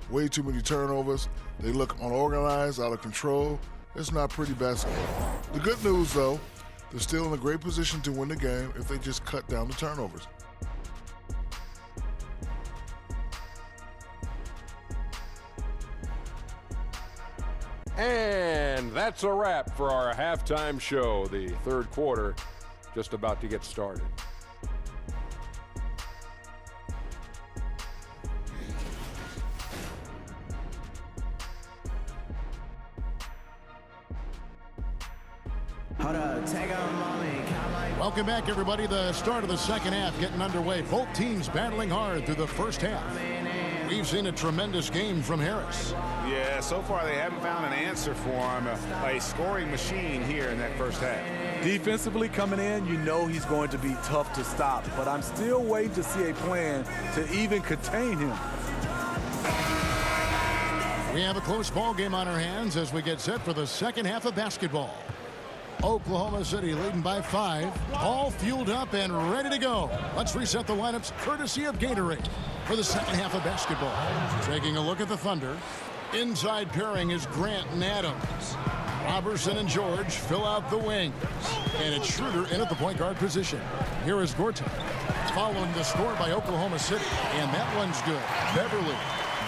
Way too many turnovers. They look unorganized, out of control. It's not pretty basketball. The good news, though, they're still in a great position to win the game if they just cut down the turnovers. And that's a wrap for our halftime show. The third quarter just about to get started. Welcome back, everybody. The start of the second half getting underway. Both teams battling hard through the first half. We've seen a tremendous game from Harris. Yeah, so far they haven't found an answer for him. A scoring machine here in that first half. Defensively coming in, you know he's going to be tough to stop, but I'm still waiting to see a plan to even contain him. We have a close ball game on our hands as we get set for the second half of basketball. Oklahoma City leading by 5, all fueled up and ready to go. Let's reset the lineups courtesy of Gatorade for the second half of basketball. Taking a look at the Thunder. Inside pairing is Grant and Adams. Robertson and George fill out the wings. And it's Schroeder in at the point guard position. Here is Gortat. Following the score by Oklahoma City. And that one's good. Beverly.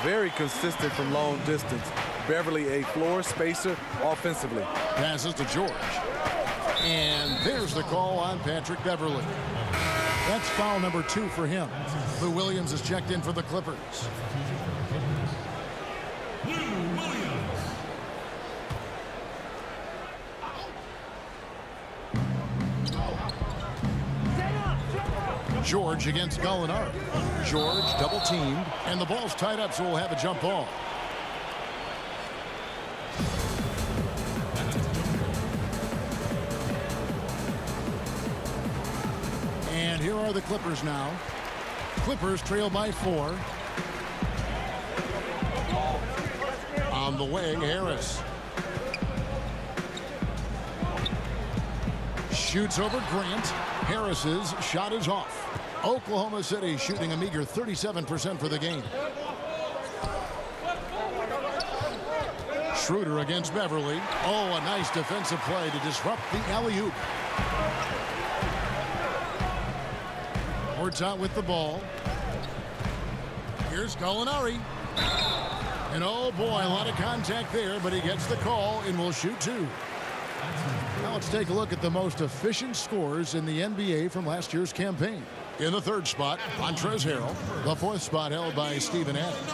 Very consistent from long distance. Beverly, a floor spacer offensively. Passes to George. And there's the call on Patrick Beverly. That's foul number 2 for him. Lou Williams is checked in for the Clippers. George against Gallinari. George double teamed, and the ball's tied up, so we'll have a jump ball. And here are the Clippers now. Clippers trail by 4. On the wing, Harris. Shoots over Grant. Harris's shot is off. Oklahoma City shooting a meager 37% for the game. Schroeder against Beverly. Oh, a nice defensive play to disrupt the alley-oop. Gortat with the ball. Here's Gallinari. And oh boy, a lot of contact there, but he gets the call and will shoot 2. Now let's take a look at the most efficient scorers in the NBA from last year's campaign. In the 3rd spot, Montrezl Harrell. The 4th spot held by Steven Adams.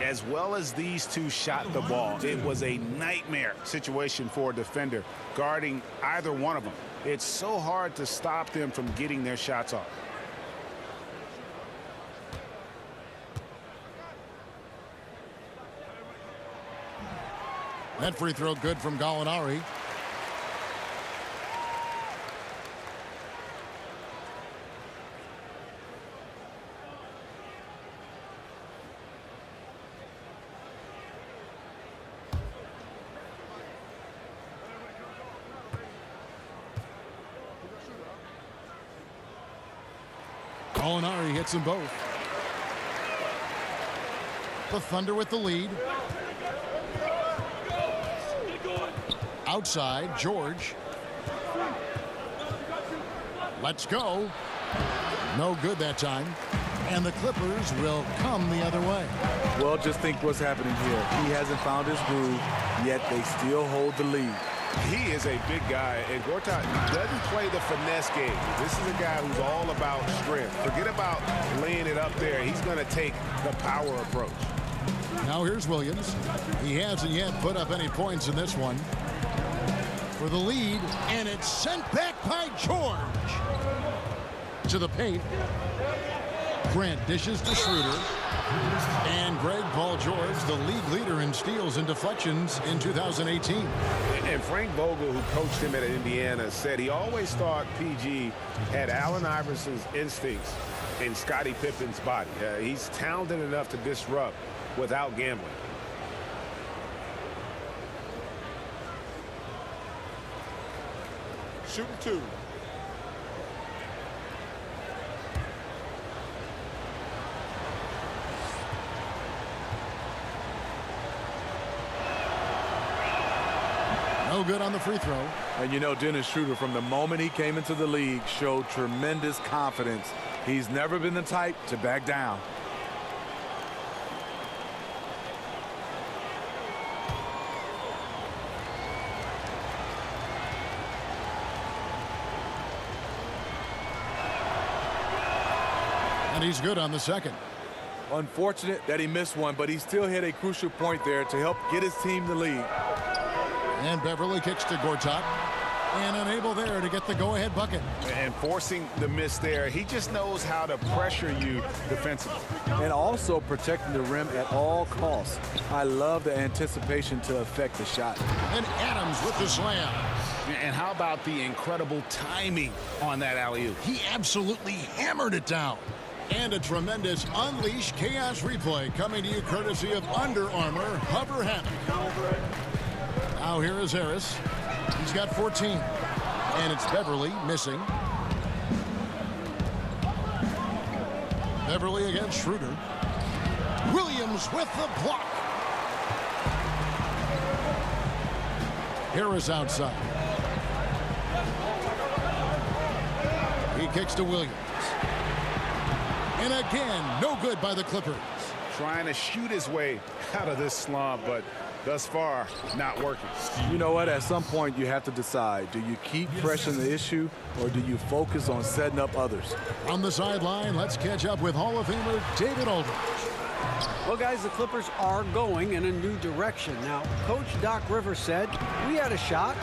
As well as these two shot the ball, it was a nightmare situation for a defender guarding either one of them. It's so hard to stop them from getting their shots off. That free throw good from Gallinari. Gallinari hits them both. The Thunder with the lead. Outside, George. Let's go. No good that time. And the Clippers will come the other way. Well, just think what's happening here. He hasn't found his groove, yet they still hold the lead. He is a big guy, and Gortat doesn't play the finesse game. This is a guy who's all about strength. Forget about laying it up there. He's going to take the power approach. Now here's Williams. He hasn't yet put up any points in this one. For the lead, and it's sent back by George. To the paint. Grant dishes to Schroeder. And Greg Paul George, the league leader in steals and deflections in 2018. And Frank Vogel, who coached him at Indiana, said he always thought PG had Allen Iverson's instincts in Scottie Pippen's body. He's talented enough to disrupt without gambling. Shooting 2. No good on the free throw. And you know, Dennis Schroeder, from the moment he came into the league, showed tremendous confidence. He's never been the type to back down. And he's good on the second. Unfortunate that he missed one, but he still hit a crucial point there to help get his team the lead. And Beverly kicks to Gortat. And unable there to get the go-ahead bucket. And forcing the miss there, he just knows how to pressure you defensively. And also protecting the rim at all costs. I love the anticipation to affect the shot. And Adams with the slam. And how about the incredible timing on that alley-oop? He absolutely hammered it down. And a tremendous Unleash Chaos replay coming to you courtesy of Under Armour Hover Hammock. Now here is Harris. He's got 14. And it's Beverly missing. Beverly against Schroeder. Williams with the block. Harris outside. He kicks to Williams. And again, no good by the Clippers. Trying to shoot his way out of this slump, but thus far, not working. You know what? At some point, you have to decide. Do you keep pressing the issue, or do you focus on setting up others? On the sideline, let's catch up with Hall of Famer David Aldridge. Well, guys, the Clippers are going in a new direction. Now, Coach Doc Rivers said, we had a shot.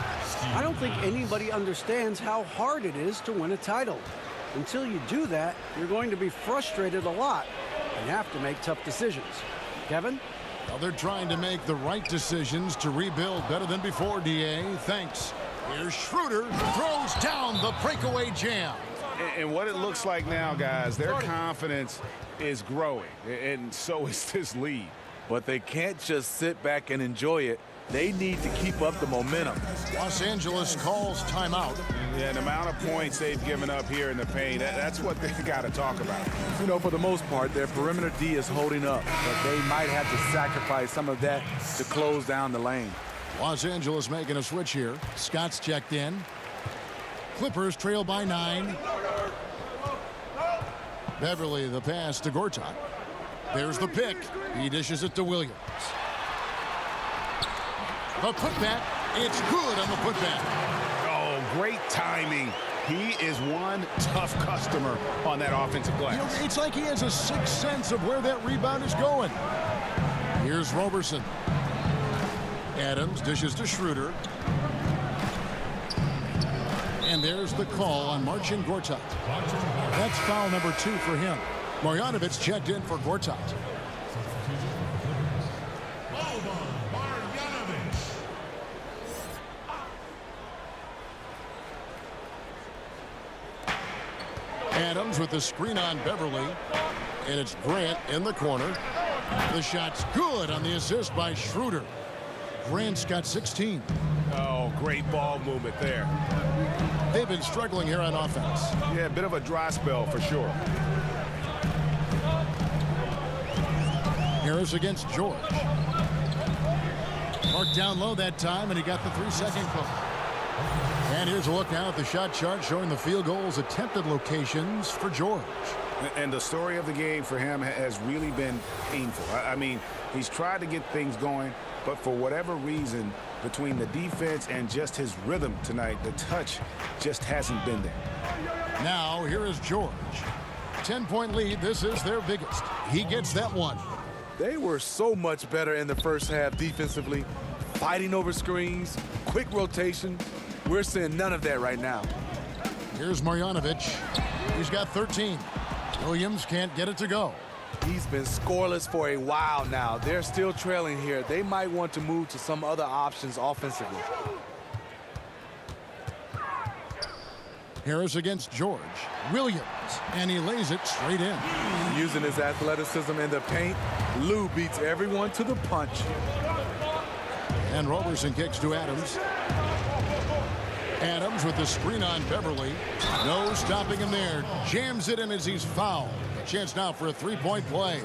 I don't think anybody understands how hard it is to win a title. Until you do that, you're going to be frustrated a lot and have to make tough decisions. Kevin? Well, they're trying to make the right decisions to rebuild better than before, D.A. Thanks. Here's Schroeder, throws down the breakaway jam. And what it looks like now, guys, their confidence is growing, and so is this lead. But they can't just sit back and enjoy it. They need to keep up the momentum. Los Angeles calls timeout. Yeah, the amount of points they've given up here in the paint, that's what they've got to talk about. You know, for the most part, their perimeter D is holding up, but they might have to sacrifice some of that to close down the lane. Los Angeles making a switch here. Scott's checked in. Clippers trail by 9. Beverly the pass to Gortat. There's the pick. He dishes it to Williams. The putback. It's good on the putback. Oh, great timing. He is one tough customer on that offensive glass. You know, it's like he has a sixth sense of where that rebound is going. Here's Roberson. Adams dishes to Schroeder. And there's the call on Marcin Gortat. That's foul number 2 for him. Marjanovic checked in for Gortat. Adams with the screen on Beverly. And it's Grant in the corner. The shot's good on the assist by Schroeder. Grant's got 16. Oh, great ball movement there. They've been struggling here on offense. Yeah, a bit of a dry spell for sure. Harris against George. Marked down low that time, and he got the 3-second call. And here's a look now at the shot chart showing the field goals attempted locations for George. And the story of the game for him has really been painful. I mean, he's tried to get things going, but for whatever reason, between the defense and just his rhythm tonight, the touch just hasn't been there. Now, here is George. 10-point lead. This is their biggest. He gets that one. They were so much better in the first half defensively, fighting over screens, quick rotation. We're seeing none of that right now. Here's Marjanovic. He's got 13. Williams can't get it to go. He's been scoreless for a while now. They're still trailing here. They might want to move to some other options offensively. Harris against George. Williams, and he lays it straight in. Using his athleticism in the paint, Lou beats everyone to the punch. And Roberson kicks to Adams. Adams with the screen on Beverly. No stopping him there. Jams it in as he's fouled. A chance now for a three-point play.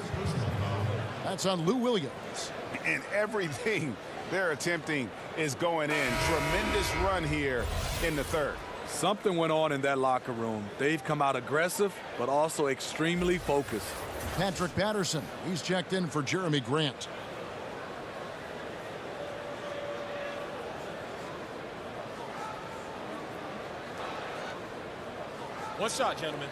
That's on Lou Williams. And everything they're attempting is going in. Tremendous run here in the third. Something went on in that locker room. They've come out aggressive, but also extremely focused. Patrick Patterson, he's checked in for Jeremy Grant. One shot, gentlemen.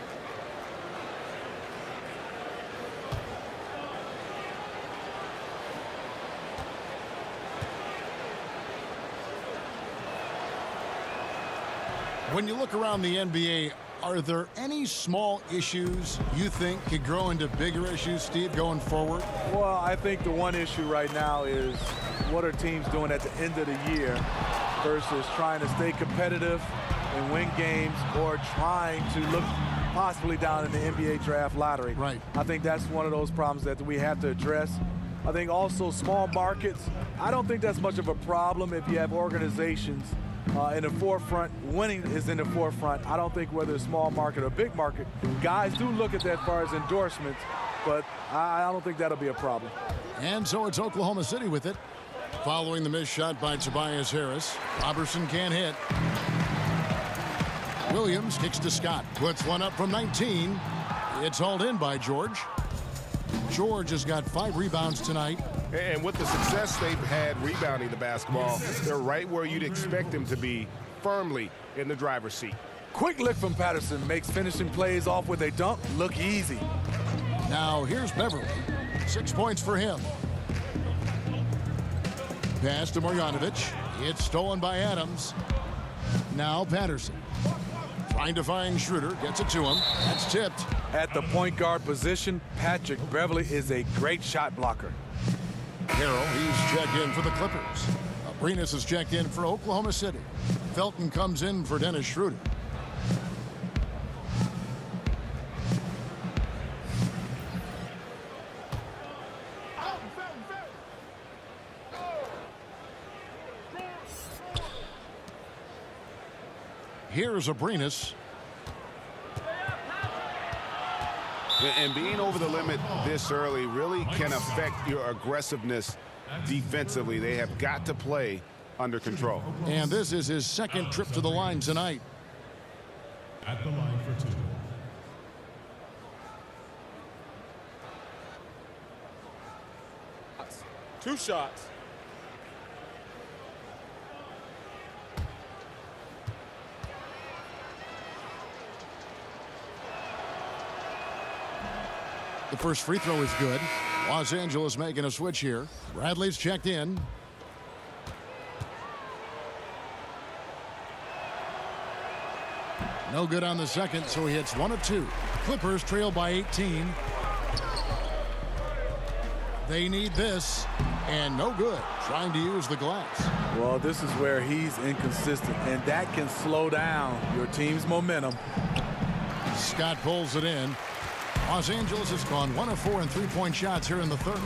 When you look around the NBA, are there any small issues you think could grow into bigger issues, Steve, going forward? Well, I think the one issue right now is what are teams doing at the end of the year versus trying to stay competitive and win games or trying to look possibly down in the NBA draft lottery. Right. I think that's one of those problems that we have to address. I think also small markets, I don't think that's much of a problem if you have organizations in the forefront. Winning is in the forefront. I don't think whether it's small market or big market, guys do look at that as far as endorsements, but I don't think that'll be a problem. And so it's Oklahoma City with it. Following the missed shot by Tobias Harris, Robertson can't hit. Williams kicks to Scott, puts one up from 19. It's hauled in by George. George has got 5 rebounds tonight. And with the success they've had rebounding the basketball, they're right where you'd expect them to be, firmly in the driver's seat. Quick lick from Patterson makes finishing plays off with a dunk look easy. Now here's Beverly. 6 points for him. Pass to Marjanovic. It's stolen by Adams. Now Patterson. Trying to find Schroeder. Gets it to him. That's tipped. At the point guard position, Patrick Beverly is a great shot blocker. Carroll, he's checked in for the Clippers. Abrinas is checked in for Oklahoma City. Felton comes in for Dennis Schroeder. Here's Abrinas. And being over the limit this early really can affect your aggressiveness defensively. They have got to play under control. And this is his second trip to the line tonight. At the line for 2. Two shots. The first free throw is good. Los Angeles making a switch here. Bradley's checked in. No good on the second, so he hits 1 of 2. Clippers trail by 18. They need this, and no good. Trying to use the glass. Well, this is where he's inconsistent, and that can slow down your team's momentum. Scott pulls it in. Los Angeles has gone 1 of 4 in 3-point shots here in the third.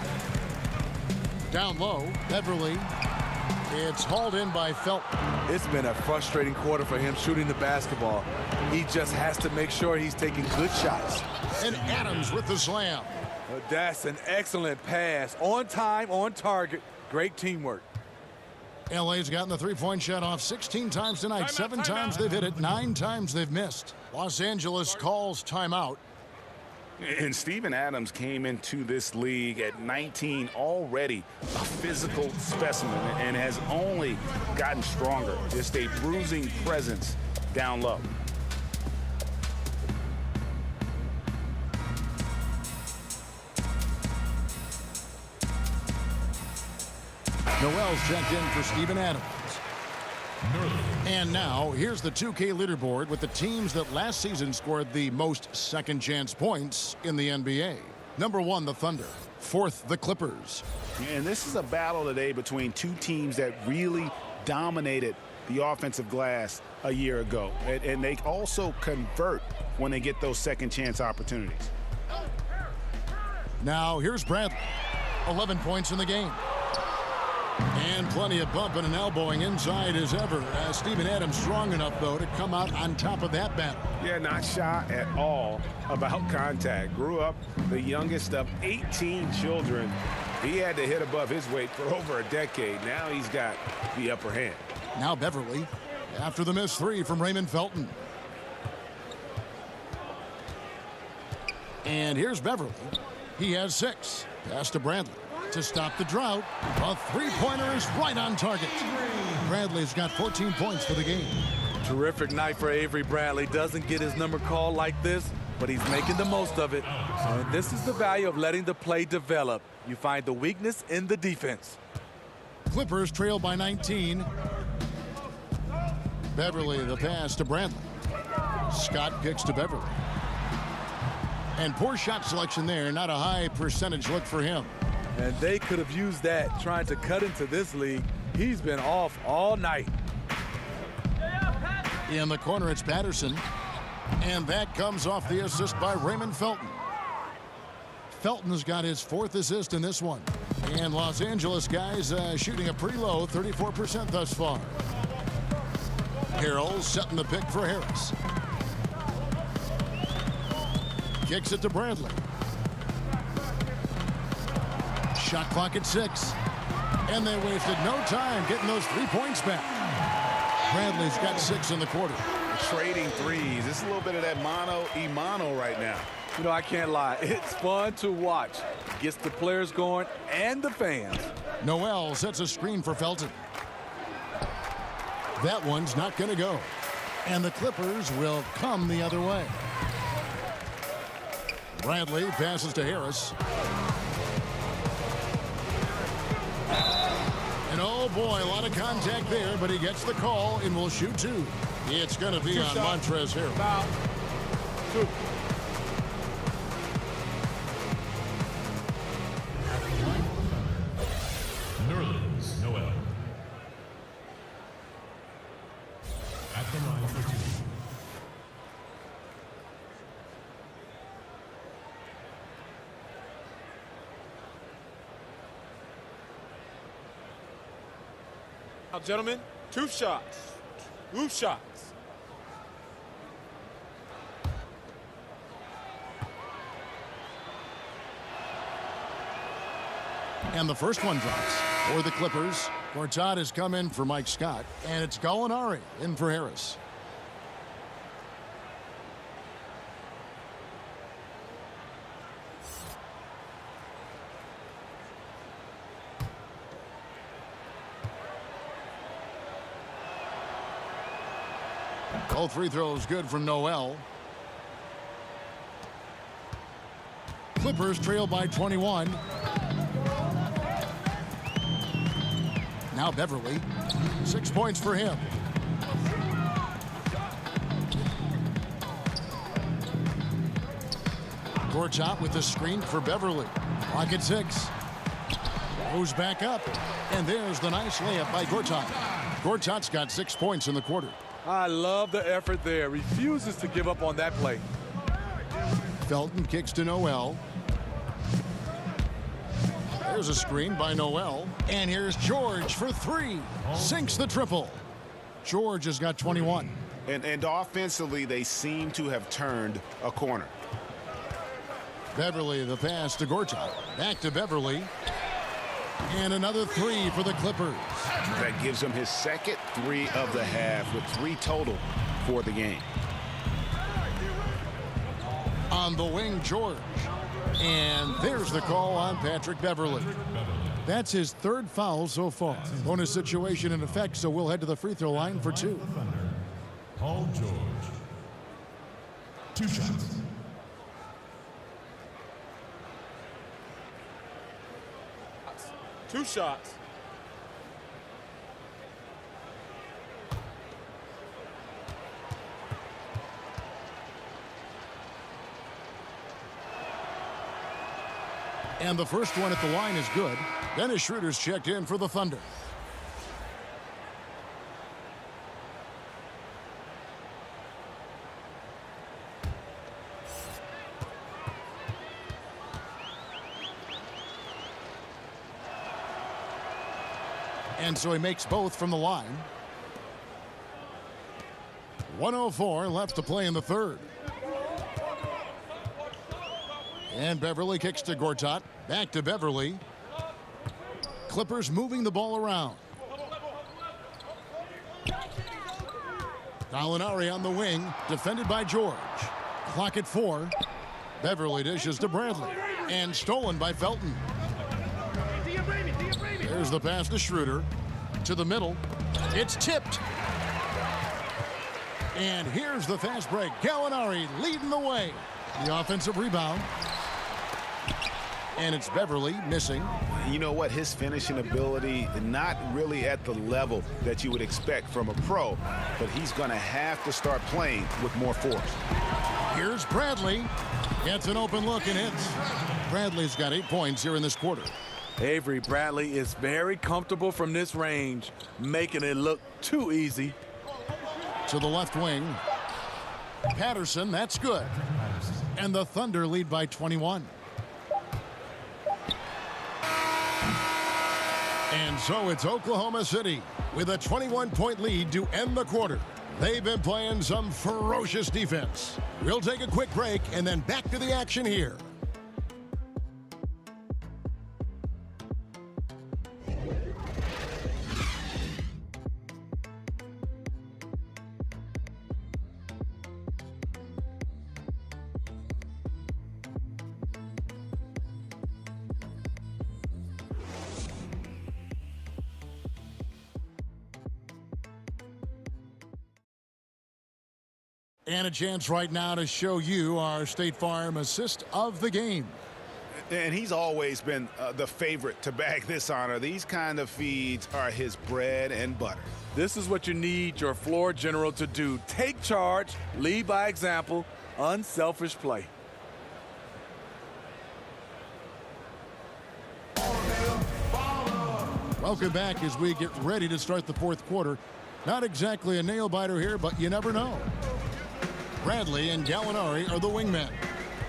Down low, Beverly. It's hauled in by Felton. It's been a frustrating quarter for him shooting the basketball. He just has to make sure he's taking good shots. And Adams with the slam. That's an excellent pass. On time, on target. Great teamwork. LA's gotten the 3-point shot off 16 times tonight. 7 times they've hit it, 9 times they've missed. Los Angeles calls timeout. And Steven Adams came into this league at 19, already a physical specimen, and has only gotten stronger. Just a bruising presence down low. Noel's checked in for Steven Adams. And now, here's the 2K leaderboard with the teams that last season scored the most second-chance points in the NBA. Number 1, the Thunder. 4th, the Clippers. And this is a battle today between two teams that really dominated the offensive glass a year ago. And they also convert when they get those second-chance opportunities. Now, here's Bradley. 11 points in the game. And plenty of bumping and elbowing inside as ever. Steven Adams strong enough, though, to come out on top of that battle. Yeah, not shy at all about contact. Grew up the youngest of 18 children. He had to hit above his weight for over a decade. Now he's got the upper hand. Now Beverly, after the missed 3 from Raymond Felton. And here's Beverly. He has 6. Pass to Bradley. To stop the drought, a 3-pointer is right on target. Bradley's got 14 points for the game. Terrific night for Avery Bradley. Doesn't get his number called like this, but he's making the most of it. And this is the value of letting the play develop. You find the weakness in the defense. Clippers trail by 19. Beverly, the pass to Bradley. Scott kicks to Beverly. And poor shot selection there. Not a high percentage look for him. And they could have used that trying to cut into this league. He's been off all night. In the corner, it's Patterson. And that comes off the assist by Raymond Felton. Felton's got his 4th assist in this one. And Los Angeles guys shooting a pretty low 34% thus far. Carroll setting the pick for Harris. Kicks it to Bradley. Shot clock at 6. And they wasted no time getting those 3 points back. Bradley's got 6 in the quarter. Trading threes. It's a little bit of that mano-a-mano right now. You know, I can't lie. It's fun to watch. Gets the players going and the fans. Noel sets a screen for Felton. That one's not going to go. And the Clippers will come the other way. Bradley passes to Harris. And oh boy, a lot of contact there, but he gets the call and will shoot 2. It's going to be on Montrezl Harrell. Foul. 2. Nerlens Noel. At the line for 2. Now, gentlemen, 2 shots. 2 shots. And the first one drops for the Clippers. Gortat has come in for Mike Scott, and it's Gallinari in for Harris. All 3 throws good from Noel. Clippers trail by 21. Now Beverly, 6 points for him. Gortat with the screen for Beverly. Clock at 6. Goes back up, and there's the nice layup by Gortat. Gortat's got 6 points in the quarter. I love the effort there. Refuses to give up on that play. Felton kicks to Noel. There's a screen by Noel. And here's George for 3. Sinks the triple. George has got 21. And offensively, they seem to have turned a corner. Beverly, the pass to Gortat. Back to Beverly. And another 3 for the Clippers. That gives him his second 3 of the half with 3 total for the game. On the wing, George. And there's the call on Patrick Beverly. That's his 3rd foul so far. Bonus situation in effect, so we'll head to the free throw line for 2. Paul George. 2 shots. Two shots. And the first one at the line is good. Dennis Schroeder's checked in for the Thunder. And so he makes both from the line. 1:04 left to play in the 3rd. And Beverly kicks to Gortat. Back to Beverly. Clippers moving the ball around. Gallinari on the wing, defended by George. Clock at 4. Beverly dishes to Bradley. And stolen by Felton. There's the pass to Schroeder. To the middle. It's tipped. And here's the fast break. Gallinari leading the way. The offensive rebound. And it's Beverly missing. You know what? His finishing ability, not really at the level that you would expect from a pro, but he's going to have to start playing with more force. Here's Bradley. Gets an open look and hits. Bradley's got 8 points here in this quarter. Avery Bradley is very comfortable from this range, making it look too easy. To the left wing. Patterson, that's good. And the Thunder lead by 21. And so it's Oklahoma City with a 21-point lead to end the quarter. They've been playing some ferocious defense. We'll take a quick break and then back to the action here. And a chance right now to show you our State Farm assist of the game. And he's always been the favorite to bag this honor. These kind of feeds are his bread and butter. This is what you need your floor general to do. Take charge, lead by example, unselfish play. Welcome back as we get ready to start the fourth quarter. Not exactly a nail-biter here, but you never know. Bradley and Gallinari are the wingmen.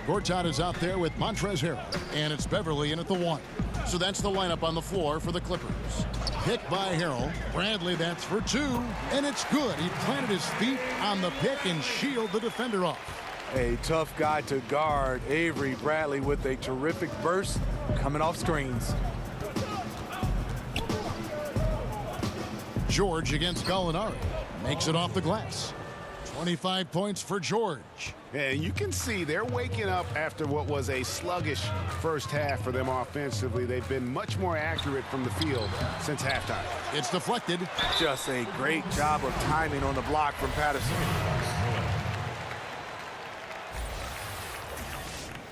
Gortat is out there with Montrezl Harrell, and it's Beverly in at the 1. So that's the lineup on the floor for the Clippers. Pick by Harrell. Bradley, that's for 2, and it's good. He planted his feet on the pick and shielded the defender off. A tough guy to guard. Avery Bradley with a terrific burst coming off screens. George against Gallinari. Makes it off the glass. 25 points for George. And you can see they're waking up after what was a sluggish first half for them offensively. They've been much more accurate from the field since halftime. It's deflected. Just a great job of timing on the block from Patterson.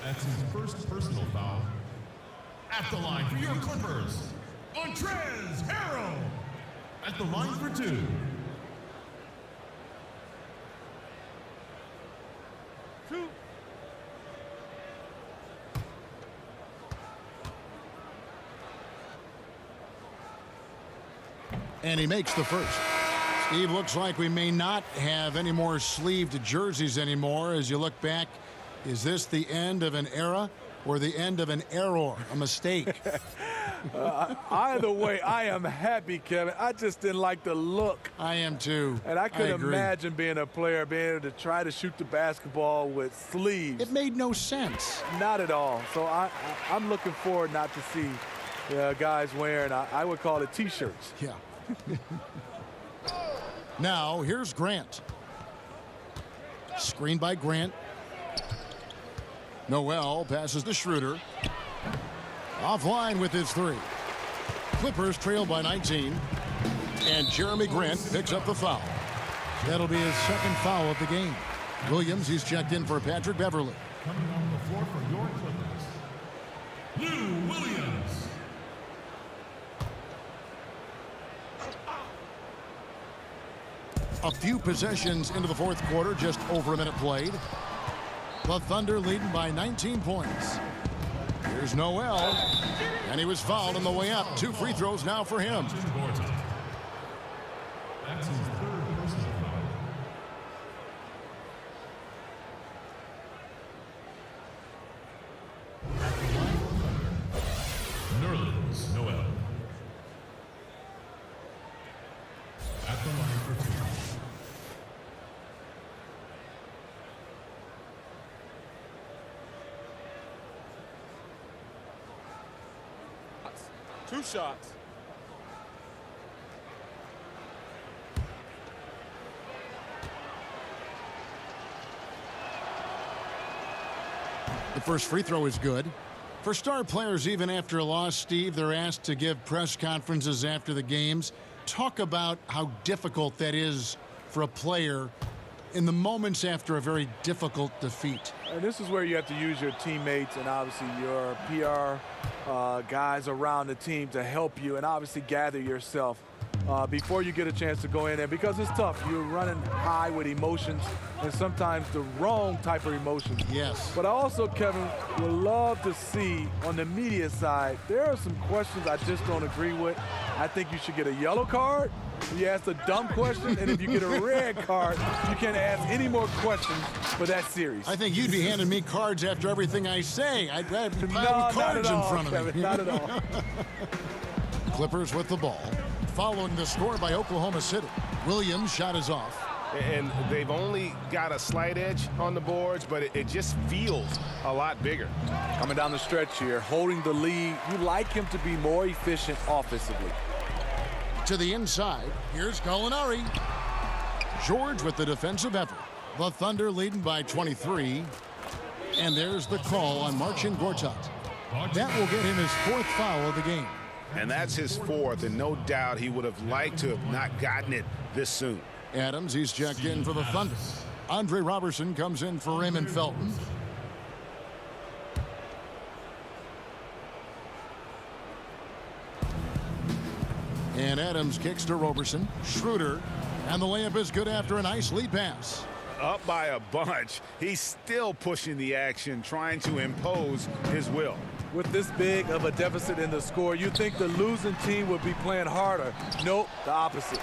That's his first personal foul. At the line for your Clippers, Montrezl Harrell. At the line for 2. And he makes the first. Steve, looks like we may not have any more sleeved jerseys anymore. As you look back, is this the end of an era or the end of an error, a mistake? Either way, I am happy, Kevin. I just didn't like the look. I am too. And I couldn't imagine being a player, being able to try to shoot the basketball with sleeves. It made no sense. Not at all. So I'm looking forward not to see guys wearing, I would call it T-shirts. Yeah. Now, here's Grant. Screen by Grant. Noel passes to Schroeder. Offline with his 3. Clippers trail by 19. And Jeremy Grant picks up the foul. That'll be his second foul of the game. Williams, he's checked in for Patrick Beverly. Coming on the floor for your Clippers, Lou Williams. A few possessions into the fourth quarter, just over a minute played. The Thunder leading by 19 points. Here's Noel, and he was fouled on the way up. 2 free throws now for him. That's his third personal foul. At the line for Thunder, Nerlens Noel. At the line for 2. Two shots. The first free throw is good. For star players, even after a loss, Steve, they're asked to give press conferences after the games. Talk about how difficult that is for a player in the moments after a very difficult defeat. And this is where you have to use your teammates and obviously your PR guys around the team to help you and obviously gather yourself before you get a chance to go in there, because it's tough. You're running high with emotions and sometimes the wrong type of emotions. Yes. But I also, Kevin, would love to see on the media side, there are some questions I just don't agree with. I think you should get a yellow card. You ask a dumb question, and if you get a red card, you can't ask any more questions for that series. I think you'd be handing me cards after everything I say. I'd have a pile No, of cards not at all, in front of Kevin, me. not at all. Clippers with the ball. Following the score by Oklahoma City. Williams' shot is off. And they've only got a slight edge on the boards, but it just feels a lot bigger. Coming down the stretch here, holding the lead. You like him to be more efficient offensively. To the inside, here's Gallinari. George with the defensive effort. The Thunder leading by 23. And there's the call on Marcin Gortat. That will get him his 4th foul of the game. And that's his 4th, and no doubt he would have liked to have not gotten it this soon. Adams, he's checked in for the Thunder. Andre Robertson comes in for Raymond Felton. And Adams kicks to Robertson. Schroeder. And the layup is good after a nice lead pass. Up by a bunch. He's still pushing the action, trying to impose his will. With this big of a deficit in the score, you think the losing team would be playing harder. Nope, the opposite.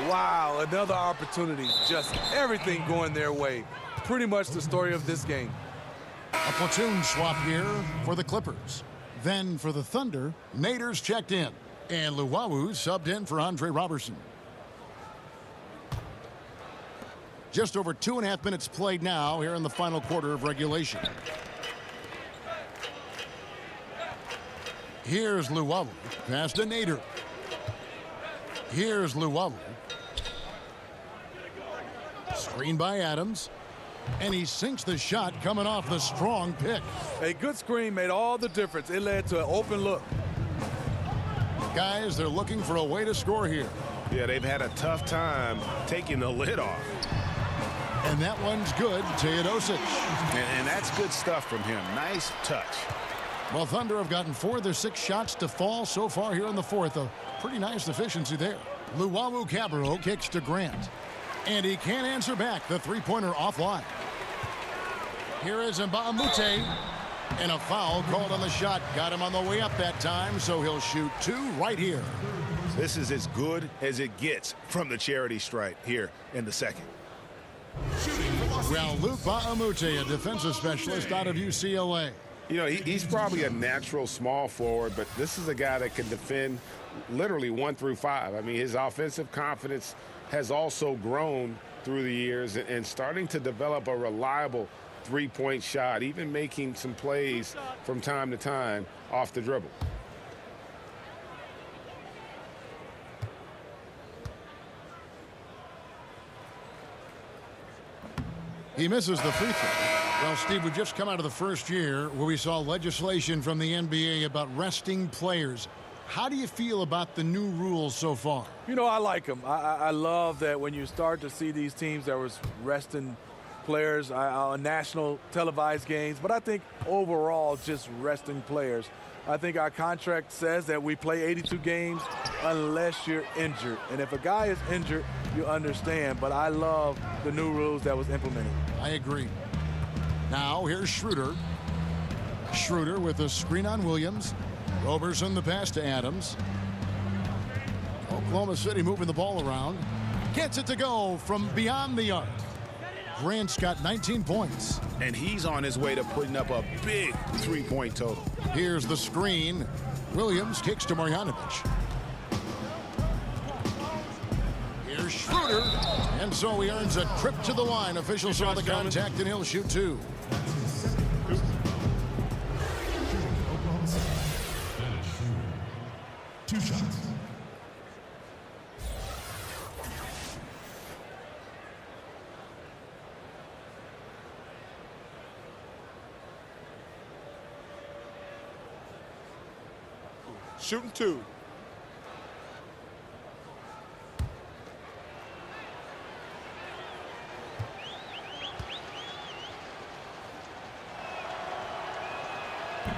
Wow, another opportunity. Just everything going their way. Pretty much the story of this game. A platoon swap here for the Clippers. Then for the Thunder, Nader's checked in. And Luwawu subbed in for Andre Robertson. Just over 2.5 minutes played now here in the final quarter of regulation. Here's Luwawu. Pass to Nader. Here's Luwawu. Screen by Adams. And he sinks the shot coming off the strong pick. A good screen made all the difference. It led to an open look. Guys, they're looking for a way to score here. Yeah, they've had a tough time taking the lid off. And that one's good, Teodosic. And that's good stuff from him. Nice touch. Well, Thunder have gotten 4 of their 6 shots to fall so far here in the fourth. A pretty nice efficiency there. Luwawu Cabarro kicks to Grant. And he can't answer back. The three-pointer offline. Here is Mbamute. And a foul called on the shot. Got him on the way up that time, so he'll shoot 2 right here. This is as good as it gets from the charity stripe here in the second. Well, Luke Mbamute, a defensive specialist out of UCLA. You know, he's probably a natural small forward, but this is a guy that can defend literally 1 through 5. I mean, his offensive confidence has also grown through the years and starting to develop a reliable three-point shot, even making some plays from time to time off the dribble. He misses the free throw. Well, Steve, we've just come out of the first year where we saw legislation from the NBA about resting players. How do you feel about the new rules so far? You know, I like them. I love that when you start to see these teams that was resting players on national televised games, but I think overall just resting players. I think our contract says that we play 82 games unless you're injured. And if a guy is injured, you understand. But I love the new rules that was implemented. I agree. Now here's Schroeder. Schroeder with a screen on Williams. Robertson the pass to Adams. Oklahoma City moving the ball around. Gets it to go from beyond the arc. Grant's got 19 points. And he's on his way to putting up a big three-point total. Here's the screen. Williams kicks to Marjanovic. Here's Schroeder. And so he earns a trip to the line. Officials saw the contact, and he'll shoot 2. Oklahoma City. Dennis Schroeder. 2 shots. Shooting 2.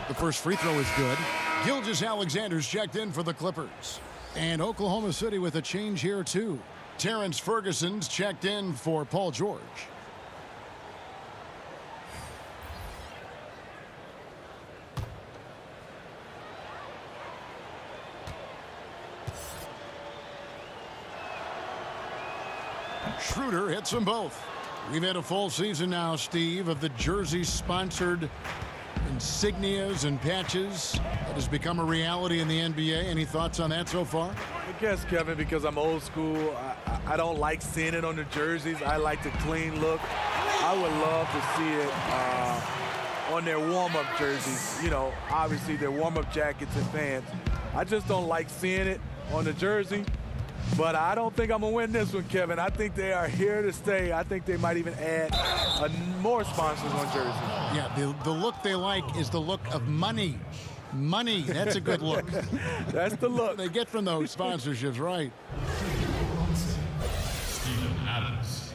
The first free throw is good. Gilgeous-Alexander's checked in for the Clippers. And Oklahoma City with a change here, too. Terrence Ferguson's checked in for Paul George. Schroeder hits them both. We've had a full season now, Steve, of the jersey-sponsored insignias and patches that has become a reality in the NBA. Any thoughts on that so far? I guess, Kevin, because I'm old school, I don't like seeing it on the jerseys. I like the clean look. I would love to see it on their warm-up jerseys. You know, obviously their warm-up jackets and pants. I just don't like seeing it on the jersey. But I don't think I'm going to win this one, Kevin. I think they are here to stay. I think they might even add more sponsors on jerseys. Yeah, the look they like is the look of money. Money, that's a good look. That's the look they get from those sponsorships, right? Steven Adams.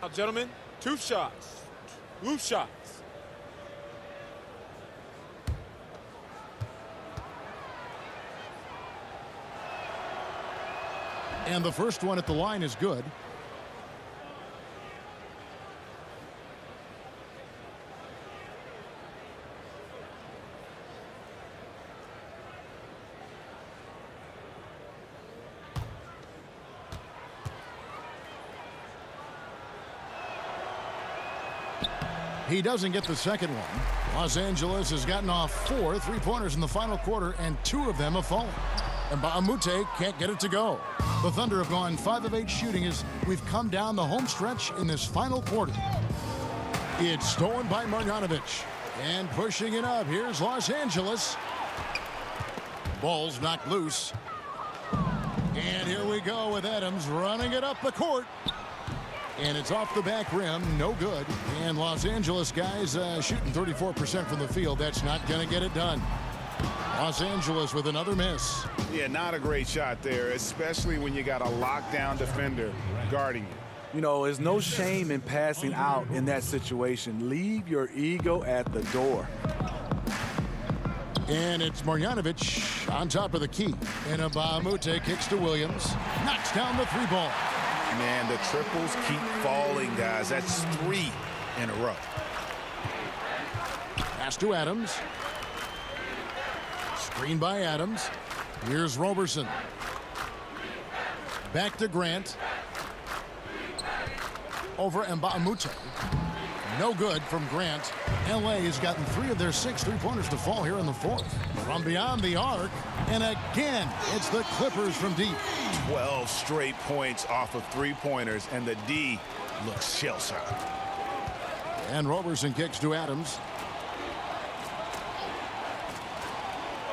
Now, gentlemen, 2 shots. 2 shots. And the first one at the line is good. He doesn't get the second one. Los Angeles has gotten off 4 3-pointers in the final quarter, and 2 of them have fallen. And Mbamute can't get it to go. The Thunder have gone 5 of 8 shooting as we've come down the home stretch in this final quarter. It's stolen by Marjanovic. And pushing it up, here's Los Angeles. Ball's knocked loose. And here we go with Adams running it up the court. And it's off the back rim, no good. And Los Angeles guys shooting 34% from the field. That's not going to get it done. Los Angeles with another miss. Yeah, not a great shot there, especially when you got a lockdown defender guarding you. You know, there's no shame in passing out in that situation. Leave your ego at the door. And it's Marjanovic on top of the key. And Mbamute kicks to Williams. Knocks down the 3-ball. Man, the triples keep falling, guys. That's 3 in a row. Pass to Adams. Screen by Adams. Here's Roberson. Back to Grant. Over Mbamute. No good from Grant. LA has gotten 3 of their 6 3-pointers to fall here in the 4th. From beyond the arc. And again, it's the Clippers from deep. 12 straight points off of 3-pointers, and the D looks shell-shocked. And Roberson kicks to Adams.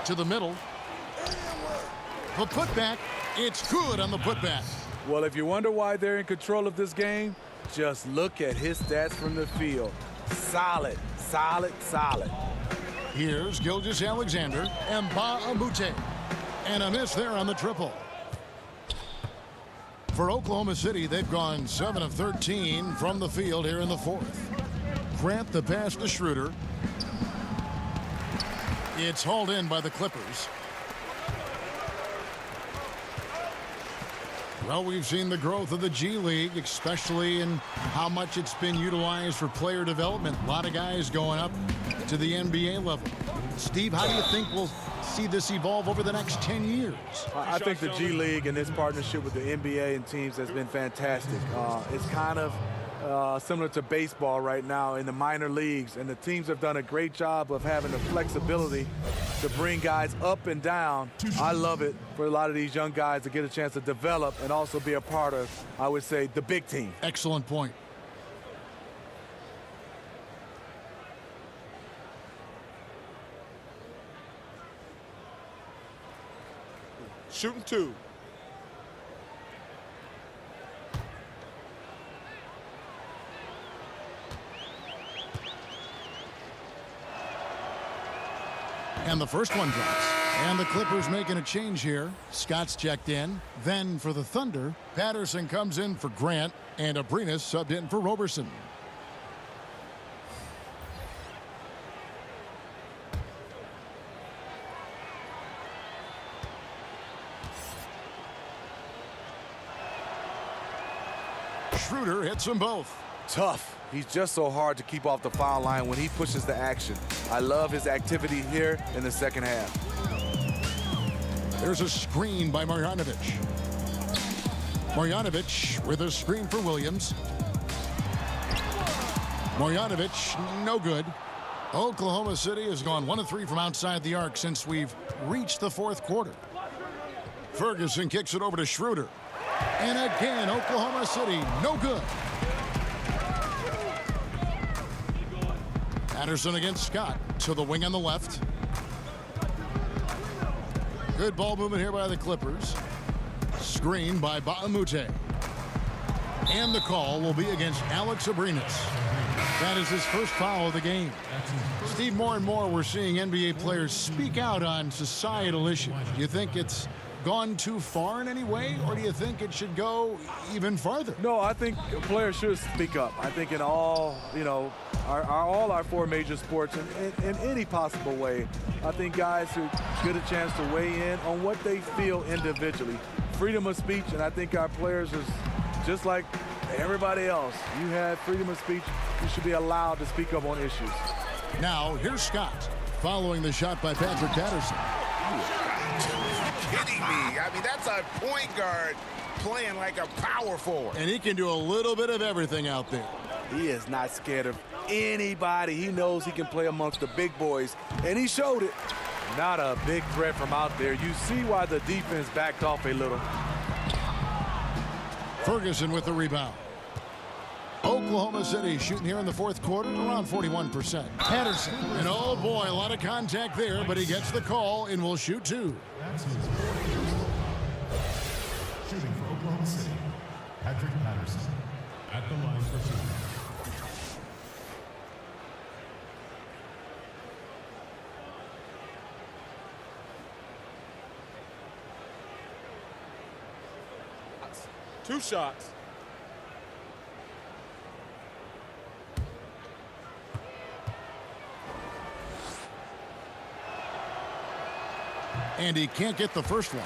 To the middle. The putback. It's good on the putback. Well, if you wonder why they're in control of this game, just look at his stats from the field. Solid, solid, solid. Here's Gilgeous-Alexander and Mbamute. And a miss there on the triple. For Oklahoma City, they've gone 7 of 13 from the field here in the 4th. Grant the pass to Schroeder. It's hauled in by the Clippers. Well, we've seen the growth of the G League, especially in how much it's been utilized for player development. A lot of guys going up to the NBA level. Steve, how do you think we'll see this evolve over the next 10 years? I think the G League and its partnership with the NBA and teams has been fantastic. It's kind of similar to baseball right now in the minor leagues, and the teams have done a great job of having the flexibility to bring guys up and down. I love it for a lot of these young guys to get a chance to develop and also be a part of, I would say, the big team. Excellent point. Shooting 2. And the first one drops. And the Clippers making a change here. Scott's checked in. Then for the Thunder, Patterson comes in for Grant, and Abrinas subbed in for Roberson. Schroeder hits them both. Tough. He's just so hard to keep off the foul line when he pushes the action. I love his activity here in the second half. There's a screen by Marjanovic. Marjanovic with a screen for Williams. Marjanovic, no good. Oklahoma City has gone 1 of 3 from outside the arc since we've reached the 4th quarter. Ferguson kicks it over to Schroeder. And again, Oklahoma City, no good. Patterson against Scott to the wing on the left. Good ball movement here by the Clippers. Screen by Mbamute. And the call will be against Alex Abrinas. That is his first foul of the game. Steve, more and more we're seeing NBA players speak out on societal issues. Do you think it's gone too far in any way, or do you think it should go even farther? No, I think players should speak up. I think in all, all our four major sports, in any possible way, I think guys should get a chance to weigh in on what they feel individually. Freedom of speech, and I think our players is just like everybody else. You have freedom of speech. You should be allowed to speak up on issues. Now, here's Scott following the shot by Patrick Patterson. Kidding me. I mean, that's a point guard playing like a power forward. And he can do a little bit of everything out there. He is not scared of anybody. He knows he can play amongst the big boys, and he showed it. Not a big threat from out there. You see why the defense backed off a little. Ferguson with the rebound. Oklahoma City shooting here in the fourth quarter around 41%. Patterson, and oh boy, a lot of contact there, but he gets the call and will shoot two. That's his shooting for Oklahoma City, Patrick Patterson at the line for two. Two shots. And he can't get the first one.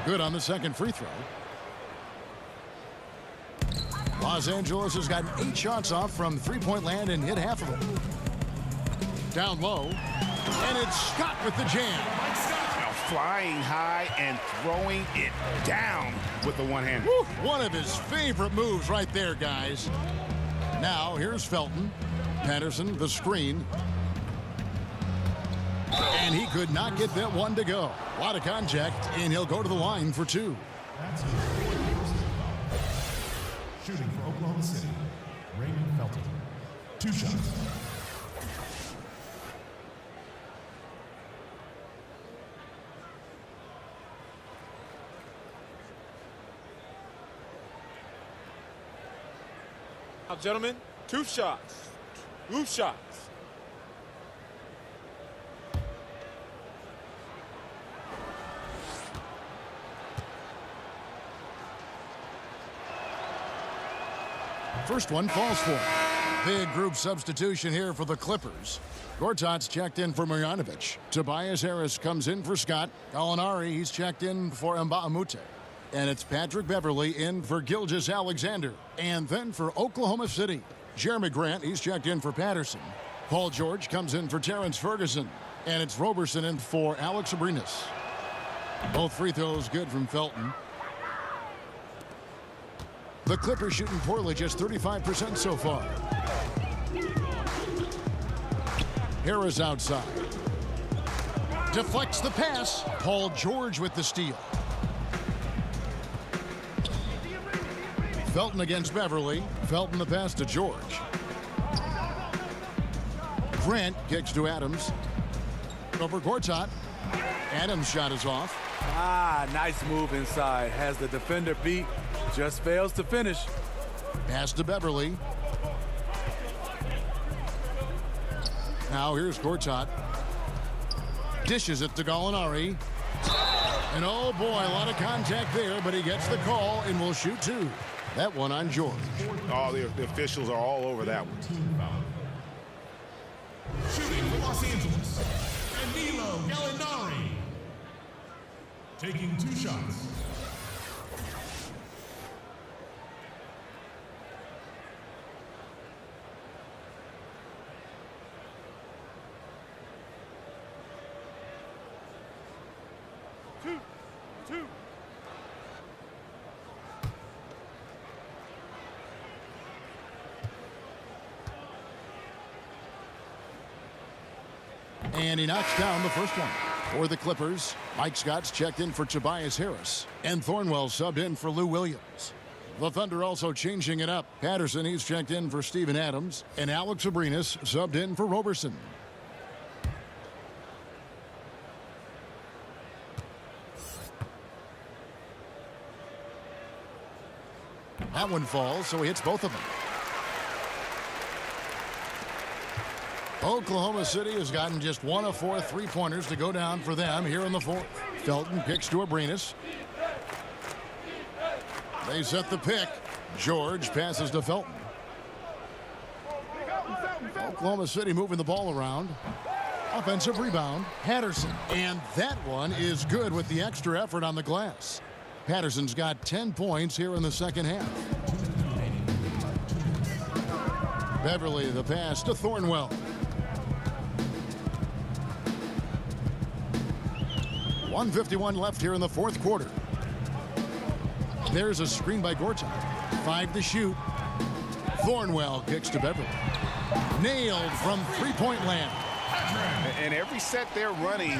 Good on the second free throw. Los Angeles has gotten 8 shots off from three-point land and hit half of them. Down low, and it's Scott with the jam. Flying high and throwing it down with the one-hander. One of his favorite moves right there, guys. Now, here's Felton. Patterson, the screen. And he could not get that one to go. A lot of contact, and he'll go to the line for two. That's his shooting for Oklahoma City, Raymond Felton. 2 shots. Now, gentlemen, 2 shots. 2 shots. First one falls for him. Big group substitution here for the Clippers. Gortat's checked in for Marjanovic. Tobias Harris comes in for Scott. Gallinari, he's checked in for Mbamute. And it's Patrick Beverly in for Gilgeous-Alexander. And then for Oklahoma City, Jeremy Grant, he's checked in for Patterson. Paul George comes in for Terrence Ferguson. And it's Roberson in for Alex Abrinas. Both free throws good from Felton. The Clippers shooting poorly, just 35% so far. Harris outside. Deflects the pass. Paul George with the steal. Felton against Beverly. Felton the pass to George. Grant kicks to Adams. Over Gortat. Adams' shot is off. Nice move inside. Has the defender beat. Just fails to finish. Pass to Beverly. Now here's Gortat. Dishes it to Gallinari. And oh boy, a lot of contact there, but he gets the call and will shoot two. That one on George. Oh, the officials are all over that one. Shooting for Los Angeles, Danilo Gallinari. Taking 2 shots. And he knocks down the first one. For the Clippers, Mike Scott's checked in for Tobias Harris. And Thornwell subbed in for Lou Williams. The Thunder also changing it up. Patterson, he's checked in for Steven Adams. And Alex Abrinas subbed in for Roberson. That one falls, so he hits both of them. Oklahoma City has gotten just 1 of 4 3-pointers to go down for them here in the fourth. Felton kicks to Abrinas. They set the pick. George passes to Felton. Oklahoma City moving the ball around. Offensive rebound. Patterson. And that one is good with the extra effort on the glass. Patterson's got 10 points here in the second half. Beverly the pass to Thornwell. 1:51 left here in the fourth quarter. There's a screen by Gortat. 5 to shoot. Thornwell kicks to Beverly. Nailed from three-point land. And every set they're running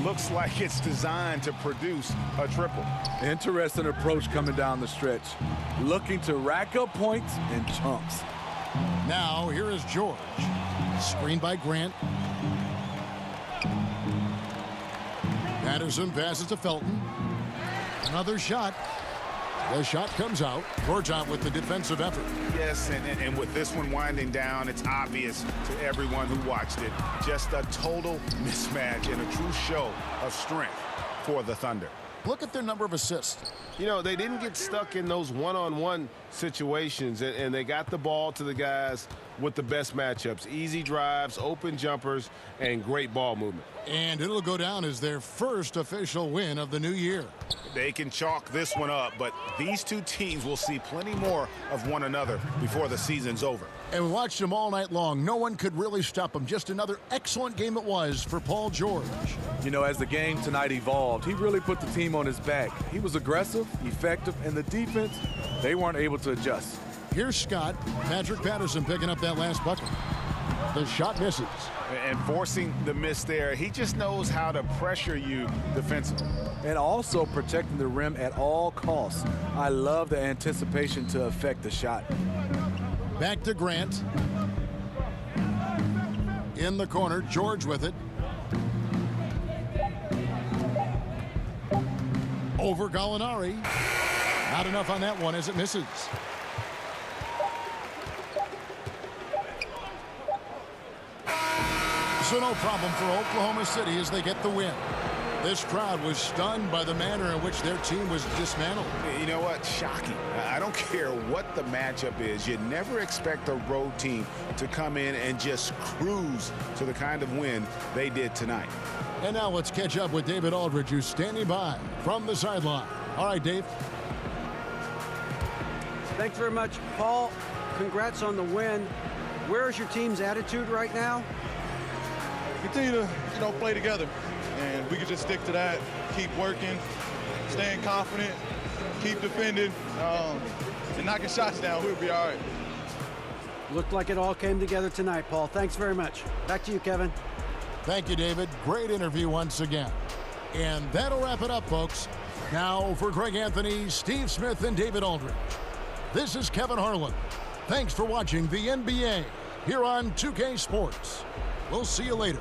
looks like it's designed to produce a triple. Interesting approach coming down the stretch. Looking to rack up points in chunks. Now here is George. Screened by Grant. Patterson passes to Felton. Another shot. The shot comes out. Gortat with the defensive effort. Yes, and with this one winding down, it's obvious to everyone who watched it. Just a total mismatch and a true show of strength for the Thunder. Look at their number of assists. You know, they didn't get stuck in those one-on-one situations, and they got the ball to the guys with the best matchups. Easy drives, open jumpers, and great ball movement. And it'll go down as their first official win of the new year. They can chalk this one up, but these two teams will see plenty more of one another before the season's over. And we watched them all night long. No one could really stop them. Just another excellent game it was for Paul George. You know, as the game tonight evolved, he really put the team on his back. He was aggressive, effective, and the defense, they weren't able to adjust. Here's Scott. Patrick Patterson picking up that last bucket. The shot misses. And forcing the miss there, he just knows how to pressure you defensively. And also protecting the rim at all costs. I love the anticipation to affect the shot. Back to Grant. In the corner, George with it. Over Gallinari. Not enough on that one as it misses. So no problem for Oklahoma City as they get the win. This crowd was stunned by the manner in which their team was dismantled. You know what? Shocking. I don't care what the matchup is. You never expect a road team to come in and just cruise to the kind of win they did tonight. And now let's catch up with David Aldridge, who's standing by from the sideline. All right, Dave. Thanks very much, Paul. Congrats on the win. Where is your team's attitude right now? Continue to, play together. And we can just stick to that, keep working, staying confident, keep defending, and knocking shots down. We'll be all right. Looked like it all came together tonight, Paul. Thanks very much. Back to you, Kevin. Thank you, David. Great interview once again. And that'll wrap it up, folks. Now for Greg Anthony, Steve Smith, and David Aldridge. This is Kevin Harlan. Thanks for watching the NBA here on 2K Sports. We'll see you later.